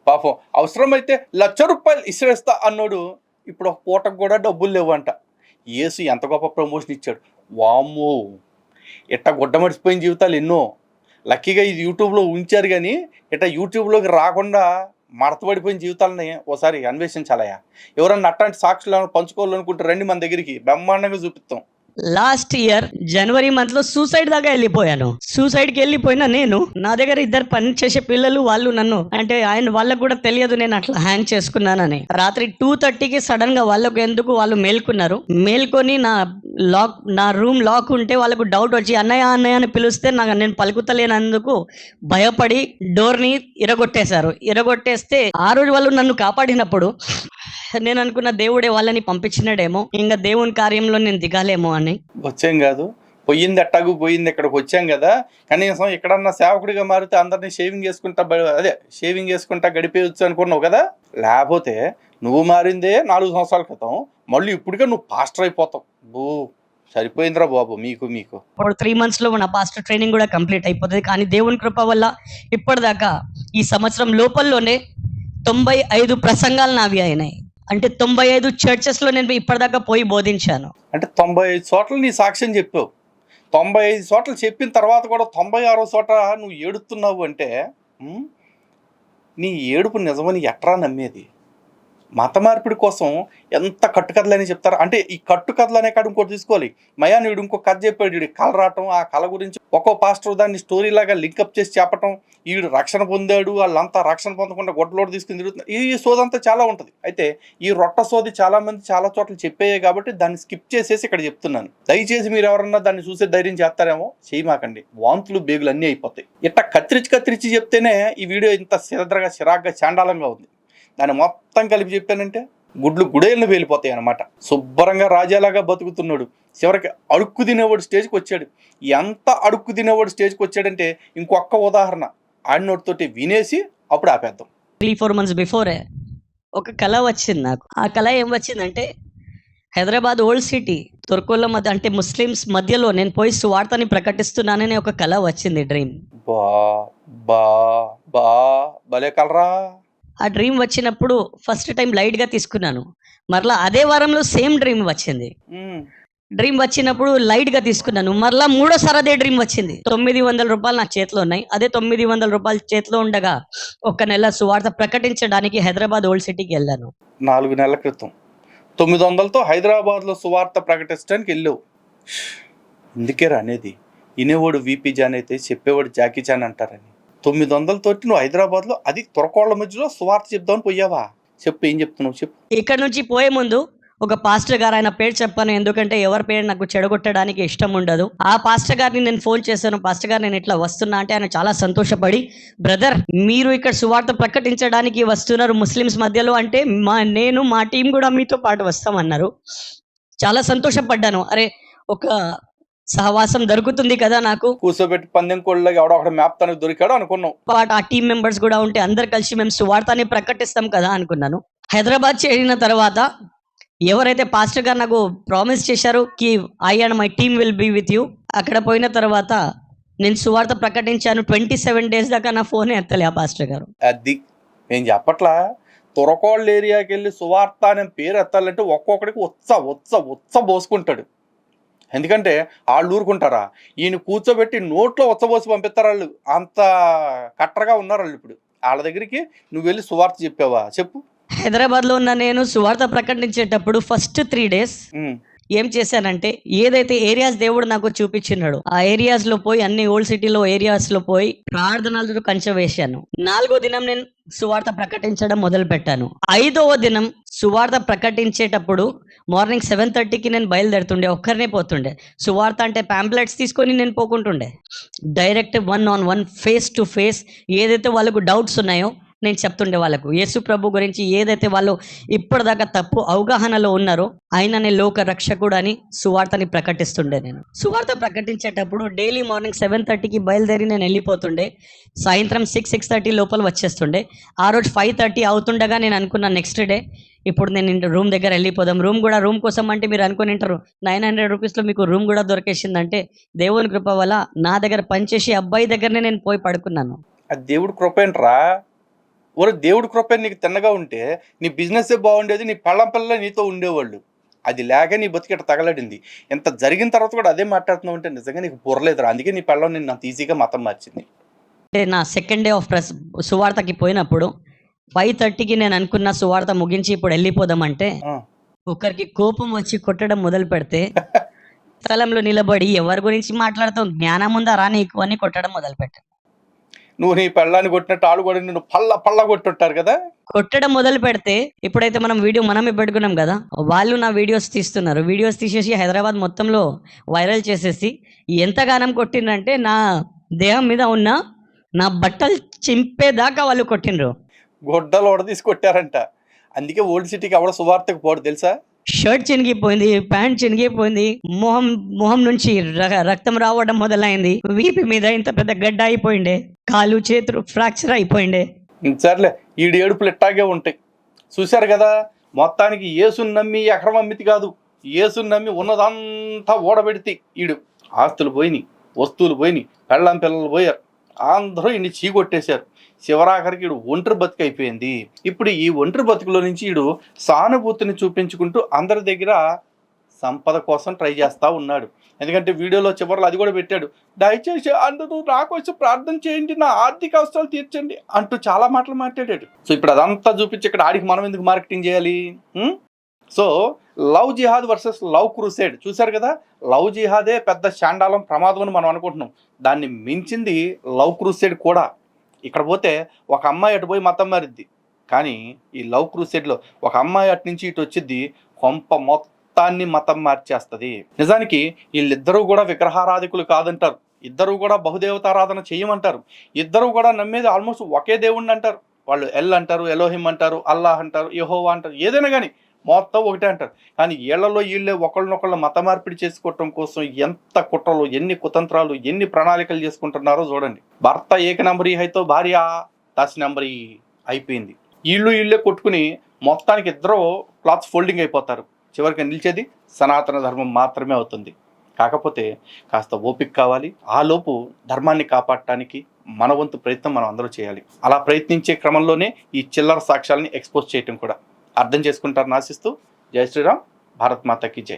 Speaker 2: పాపం అవసరమైతే ₹1,00,000 ఇసిరేస్తా అన్నోడు ఇప్పుడు ఒక పూటకు కూడా డబ్బులు లేవంట. యేసు ఎంత గొప్ప ప్రమోషన్ ఇచ్చాడు. వామ్మో, ఇట్టా గుడ్డ మడిచిపోయిన జీవితాలు ఎన్నో. లక్కీగా ఇది యూట్యూబ్లో ఉంచారు, కానీ ఇట్లా యూట్యూబ్లోకి రాకుండా మడతపడిపోయిన జీవితాలని ఓసారి అన్వేషించాలయా. ఎవరన్నా అట్లాంటి సాక్షులను పంచుకోవాలనుకుంటే రండి మన దగ్గరికి, బ్రహ్మాండంగా చూపిస్తాం.
Speaker 1: లాస్ట్ ఇయర్ జనవరి మంత్ లో సూసైడ్ దాకా వెళ్ళిపోయాను. సూసైడ్ కి వెళ్ళిపోయినా నేను, నా దగ్గర 2 పని చేసే పిల్లలు, వాళ్ళు నన్ను అంటే వాళ్ళకు కూడా తెలియదు నేను అట్లా హ్యాంగ్ చేసుకున్నానని. రాత్రి 2:30కి సడన్ గా వాళ్ళు మేల్కొన్నారు. మేల్కొని నా రూమ్ లాక్ ఉంటే వాళ్ళకు డౌట్ వచ్చి అన్నయ్య అని పిలిస్తే నేను పలుకుతలేనందుకు భయపడి డోర్ ని ఇరగొట్టేస్తే ఆ రోజు వాళ్ళు నన్ను కాపాడినప్పుడు నేను అనుకున్న దేవుడే వాళ్ళని పంపించినాడేమో, ఇంకా దేవుని కార్యంలో నేను దిగాలేమో అని.
Speaker 2: వచ్చాం కాదు, పోయింది ఎట్టాగు పోయింది, ఇక్కడికి వచ్చాం కదా, కనీసం ఎక్కడన్నా సేవకుడిగా మారితే అందరినీ షేవింగ్ చేసుకుంటా గడిపేయచ్చు అనుకున్నావు కదా. లేకపోతే నువ్వు మారిందే 4 సంవత్సరాల క్రితం, మళ్ళీ ఇప్పటికే నువ్వు పాస్టర్ అయిపోతావు. సరిపోయిందిరా బాబు మీకు.
Speaker 1: ఇప్పుడు 3 months లో నా పాస్టర్ ట్రైనింగ్ కూడా కంప్లీట్ అయిపోతుంది. కానీ దేవుని కృప వల్ల ఇప్పటిదాకా ఈ సంవత్సరం లోపల్లోనే 95 ప్రసంగాలు నావి అయినాయి. అంటే 95 చర్చెస్లో నేను ఇప్పటిదాకా పోయి బోధించాను. అంటే
Speaker 2: 95 చోట్ల నీ సాక్ష్యం చెప్పావు. 95 చోట్ల చెప్పిన తర్వాత కూడా 96వ చోట నువ్వు ఏడుస్తున్నావు అంటే నీ ఏడుపు నిజమని ఎట్రా నమ్మేది? మత మార్పిడి కోసం ఎంత కట్టుకథలని చెప్తారు. అంటే ఈ కట్టుకథలు అనే కాడ ఇంకోటి తీసుకోవాలి. మయానుడు ఇంకో కథ చెప్పాడు, కళ రావటం, ఆ కళ గురించి ఒక్కో పాస్టర్ దాన్ని స్టోరీలాగా లింకప్ చేసి చెప్పటం. ఈడు రక్షణ పొందాడు, వాళ్ళంతా రక్షణ పొందకుండా గొడ్డలోడు తీసుకుని తిరుగుతున్నారు. ఈ సోదంతా చాలా ఉంటుంది. అయితే ఈ రొట్ట సోది చాలా మంది చాలా చోట్ల చెప్పేయే కాబట్టి దాన్ని స్కిప్ చేసేసి ఇక్కడ చెప్తున్నాను. దయచేసి మీరు ఎవరన్నా దాన్ని చూసే ధైర్యం చేస్తారేమో చేయమాకండి. వాంతులు బేగులు అన్నీ అయిపోతాయి. ఇట్లా కత్తిరించి చెప్తేనే ఈ వీడియో ఇంత చిరాగ్గా చాండాలంగా ఉంది. దాన్ని మొత్తం కలిపి చెప్పానంటే గుడేళ్ళు వెళ్ళిపోతాయి అనమాట. శుభ్రంగా రాజాలాగా బతుకుతున్నాడు, చివరికి అడుక్కు తినేవాడు స్టేజ్కి వచ్చాడు. ఎంత అడుక్కు తినేవాడు స్టేజ్కి వచ్చాడంటే ఇంకొక ఉదాహరణ ఆడినోటితోటి వినేసి అప్పుడు ఆపేద్దాం.
Speaker 1: 3-4 months బిఫోరే ఒక కళ వచ్చింది నాకు. ఆ కళ ఏం వచ్చిందంటే హైదరాబాద్ ఓల్డ్ సిటీ తుర్కోళ్ళ మధ్య, అంటే ముస్లిమ్స్ మధ్యలో నేను పోయి సువార్తని ప్రకటిస్తున్నానని ఒక కళ వచ్చింది. డ్రీమ్
Speaker 2: భలే కలరా.
Speaker 1: ఆ డ్రీమ్ వచ్చినప్పుడు ఫస్ట్ టైం లైట్గా తీసుకున్నాను. మరలా అదే వారంలో సేమ్ డ్రీమ్ వచ్చింది. డ్రీమ్ వచ్చినప్పుడు లైట్గా తీసుకున్నాను. మరలా 3వ అదే డ్రీమ్ వచ్చింది. 900 రూపాయలు నా చేతిలో ఉన్నాయి. అదే 900 రూపాయలు చేతిలో ఉండగా 1 నెల సువార్త ప్రకటించడానికి హైదరాబాద్ ఓల్డ్ సిటీకి వెళ్ళాను.
Speaker 2: 4 నెలల క్రితం 900తో హైదరాబాద్లో సువార్త ప్రకటించడానికి వెళ్ళావు. ఇందుకే అనేది వినేవాడు వీపీ జాన్ అయితే చెప్పేవాడు జాకీ చాన్ అంటారని. 900తోటి నువ్వు హైదరాబాద్లో, అది తురకోళ్ల మధ్యలో సువార్త చెప్దామని పోయావా? చెప్పు, ఏం చెప్తున్నావు చెప్పు.
Speaker 1: ఇక్కడ నుంచి పోయే ముందు ఒక పాస్టర్ గారు, ఆయన పేరు చెప్పాను ఎందుకంటే ఎవరి పేరు నాకు చెడగొట్టడానికి ఇష్టం ఉండదు. ఆ పాస్టర్ గారిని నేను ఫోన్ చేశాను. పాస్టర్ గారు నేను ఇట్లా వస్తున్నా అంటే ఆయన చాలా సంతోషపడి, బ్రదర్ మీరు ఇక్కడ సువార్త ప్రకటించడానికి వస్తున్నారు ముస్లిమ్స్ మధ్యలో అంటే మా టీం కూడా మీతో పాటు వస్తామన్నారు. చాలా సంతోషపడ్డాను. అరే ఒక సహవాసం దొరుకుతుంది కదా నాకు.
Speaker 2: కూర్చోబెట్టి పందెం కోళ్ళకి ఎవడొకటి మ్యాప్ తనకు దొరికాడు అనుకున్నాం.
Speaker 1: ఆ టీం మెంబర్స్ కూడా ఉంటే అందరు కలిసి మేము సువార్తని ప్రకటిస్తాం కదా అనుకున్నాను. హైదరాబాద్ చేరిన తర్వాత ఎవరైతే పాస్టర్ గారు నాకు ప్రామిస్ చేశారు కి I and my team will be with you, అక్కడ పోయిన తర్వాత నేను సువార్త ప్రకటించాను. 27 days దాకా నా ఫోన్ ఎత్తలే ఆ పాస్టర్ గారు.
Speaker 2: అది నేను చెప్పట్లా, తురకోళ్ళ ఏరియాకి వెళ్ళి సువార్త అనే పేరు ఎత్తాలంటే ఒక్కొక్కడికి ఉత్స పోసుకుంటాడు. ఎందుకంటే వాళ్ళు ఊరుకుంటారా? ఈయన కూర్చోబెట్టి నోట్లో ఉచ్చబోసి పంపిస్తారు. వాళ్ళు అంత కట్టరగా ఉన్నారు వాళ్ళు. ఇప్పుడు వాళ్ళ దగ్గరికి నువ్వు వెళ్ళి సువార్త చెప్పావా? చెప్పు.
Speaker 1: హైదరాబాద్లో ఉన్న నేను సువార్త ప్రకటించేటప్పుడు ఫస్ట్ 3 days ఏం చేశానంటే ఏదైతే ఏరియాస్ దేవుడు నాకు చూపించినాడు ఆ ఏరియాస్ లో పోయి, అన్ని ఓల్డ్ సిటీలో ఏరియాస్ లో పోయి ప్రార్థనలతో కంచె వేశాను. 4వ దినం నేను సువార్త ప్రకటించడం మొదలు పెట్టాను. 5వ దినం సువార్త ప్రకటించేటప్పుడు మార్నింగ్ 7:30కి నేను బయలుదేరుతుండే, ఒక్కరినే పోతుండే. సువార్త అంటే ప్యాంప్లెట్స్ తీసుకొని నేను పోకుంటుండే. Direct 1-on-1 face to face ఏదైతే వాళ్ళకు డౌట్స్ ఉన్నాయో నేను చెప్తుండే వాళ్ళకు యేసు ప్రభు గురించి ఏదైతే వాళ్ళు ఇప్పటిదాకా తప్పు అవగాహనలో ఉన్నారో ఆయననే లోక రక్షకుడు అని సువార్తని ప్రకటిస్తుండే. నేను సువార్త ప్రకటించేటప్పుడు డైలీ మార్నింగ్ 7:30కి బయలుదేరి నేను వెళ్ళిపోతుండే, సాయంత్రం 6:30 లోపల వచ్చేస్తుండే. ఆ రోజు 5:30 అవుతుండగా నేను అనుకున్నా నెక్స్ట్ డే ఇప్పుడు నేను రూమ్ దగ్గర వెళ్ళిపోదాం. రూమ్ కోసం అంటే మీరు అనుకుని ఉంటారు 900 రూపీస్లో మీకు రూమ్ కూడా దొరికేసిందంటే దేవుని కృప వల్ల నా దగ్గర పనిచేసే అబ్బాయి దగ్గరనే నేను పోయి పడుకున్నాను.
Speaker 2: అది దేవుడి కృపేంట్రా. ఓరే దేవుడి కృప నీకు తిన్నగా ఉంటే నీ బిజినెస్ బాగుండేది, నీ పిల్లలు నీతో ఉండేవాళ్ళు. అది లేక నీ బతికిట తగలడింది. ఎంత జరిగిన తర్వాత కూడా అదే మాట్లాడుతున్నావు అంటే నిజంగా నీకు బుర్రలేదురా. అందుకే నీ పిల్లలు నిన్ను అంత ఈజీగా మతం మార్చింది.
Speaker 1: అంటే నా సెకండ్ డే ఆఫ్ సువార్తకి పోయినప్పుడు 5:30కి నేను అనుకున్న సువార్త ముగించి ఇప్పుడు వెళ్ళిపోదామంటే ఒకరికి కోపం వచ్చి కొట్టడం మొదలు పెడితే స్థలంలో నిలబడి ఎవరి గురించి మాట్లాడతావు, జ్ఞానం ఉందా రా నీకు అని కొట్టడం మొదలు పెట్టాను.
Speaker 2: నువ్వు నీ పెళ్ళాన్ని కొట్టినట్టు ఆడు కూడా నిన్ను పళ్ళ కొట్టుంటారు కదా. కొట్టడం
Speaker 1: మొదలు పెడితే ఇప్పుడైతే మనం వీడియో మనమే పెట్టుకున్నాం కదా, వాళ్ళు నా వీడియోస్ తీస్తున్నారు. వీడియోస్ తీసేసి హైదరాబాద్ మొత్తంలో వైరల్ చేసేసి ఎంతగానం కొట్టిండ్రంటే నా దేహం మీద ఉన్న నా బట్టలు చింపేదాకా వాళ్ళు కొట్టిండ్రు.
Speaker 2: గొడ్డలు ఓడ తీసి కొట్టారంట. అందుకే ఓల్డ్ సిటీకి ఎవడ సువార్తకు పోడు తెలుసా.
Speaker 1: షర్ట్ చినిగిపోయింది, ప్యాంట్ చినిగిపోయింది, మొహం నుంచి రక్తం రావడం మొదలైంది, వీపి మీద ఇంత పెద్ద గడ్డ అయిపోయిండే, కాలు చేతులు ఫ్రాక్చర్ అయిపోయిండే.
Speaker 2: సర్లే ఈడు ఏడుపులు ఇట్టాగే ఉంటాయి. చూశారు కదా, మొత్తానికి యేసుని నమ్మి ఎకరం అమ్మితి కాదు, యేసుని నమ్మి ఉన్నదంతా ఓడబెడితే ఈడు ఆస్తులు పోయినాయి, వస్తువులు పోయినాయి, పెళ్ళాం పిల్లలు పోయారు, అందరూ ఈయన్ని చీకొట్టేశారు. చివరాఖరికి ఈడు ఒంటరి బతుకు అయిపోయింది. ఇప్పుడు ఈ ఒంటరి బతుకులో నుంచి ఈడు సానుభూతిని చూపించుకుంటూ అందరి దగ్గర సంపద కోసం ట్రై చేస్తూ ఉన్నాడు. ఎందుకంటే వీడియోలో చివరిలో అది కూడా పెట్టాడు, దయచేసి అందరూ నాకు వచ్చి ప్రార్థన చేయండి, నా ఆర్థిక అవసరాలు తీర్చండి అంటూ చాలా మాటలు మాట్లాడాడు. సో ఇప్పుడు అదంతా చూపించి ఇక్కడ ఆడికి మనం ఎందుకు మార్కెటింగ్ చేయాలి? సో లవ్ జిహాద్ వర్సెస్ లవ్ క్రూసేడ్ చూశారు కదా. లవ్ జిహాదే పెద్ద శాండాలం ప్రమాదం అని మనం అనుకుంటున్నాం, దాన్ని మించింది లవ్ క్రూసేడ్ కూడా. ఇక్కడ పోతే ఒక అమ్మాయి అటు పోయి మతం మారిద్ది, కానీ ఈ లవ్ క్రూసేడ్లో ఒక అమ్మాయి అటు నుంచి ఇటు వచ్చిద్ది, కొంప మొత్తాన్ని మతం మార్చేస్తుంది. నిజానికి వీళ్ళిద్దరూ కూడా విగ్రహారాధికులు కాదంటారు, ఇద్దరు కూడా బహుదేవతారాధన చేయమంటారు, ఇద్దరు కూడా నమ్మేది ఆల్మోస్ట్ ఒకే దేవుణ్ణి అంటారు. వాళ్ళు ఎల్ అంటారు, ఎలోహిం అంటారు, అల్లాహ్ అంటారు, యెహోవా అంటారు, ఏదైనా కానీ మొత్తం ఒకటే అంటారు. కానీ వీళ్ళలో వీళ్ళే ఒకళ్ళనొకళ్ళు మత మార్పిడి చేసుకోవటం కోసం ఎంత కుట్రలు, ఎన్ని కుతంత్రాలు, ఎన్ని ప్రణాళికలు చేసుకుంటున్నారో చూడండి. భర్త ఏక నంబరీ అయితే భార్య 10 నంబరీ అయిపోయింది. వీళ్ళే కొట్టుకుని మొత్తానికి ఇద్దరు క్లాత్స్ ఫోల్డింగ్ అయిపోతారు. చివరికి నిలిచేది సనాతన ధర్మం మాత్రమే అవుతుంది. కాకపోతే కాస్త ఓపిక కావాలి. ఆ లోపు ధర్మాన్ని కాపాడటానికి మన వంతు ప్రయత్నం మనం అందరూ చేయాలి. అలా ప్రయత్నించే క్రమంలోనే ఈ చిల్లర సాక్ష్యాలని ఎక్స్పోజ్ చేయటం కూడా అర్థం చేసుకుంటారని ఆశిస్తూ, జై శ్రీరామ్, భారత్ మాతాకి జై.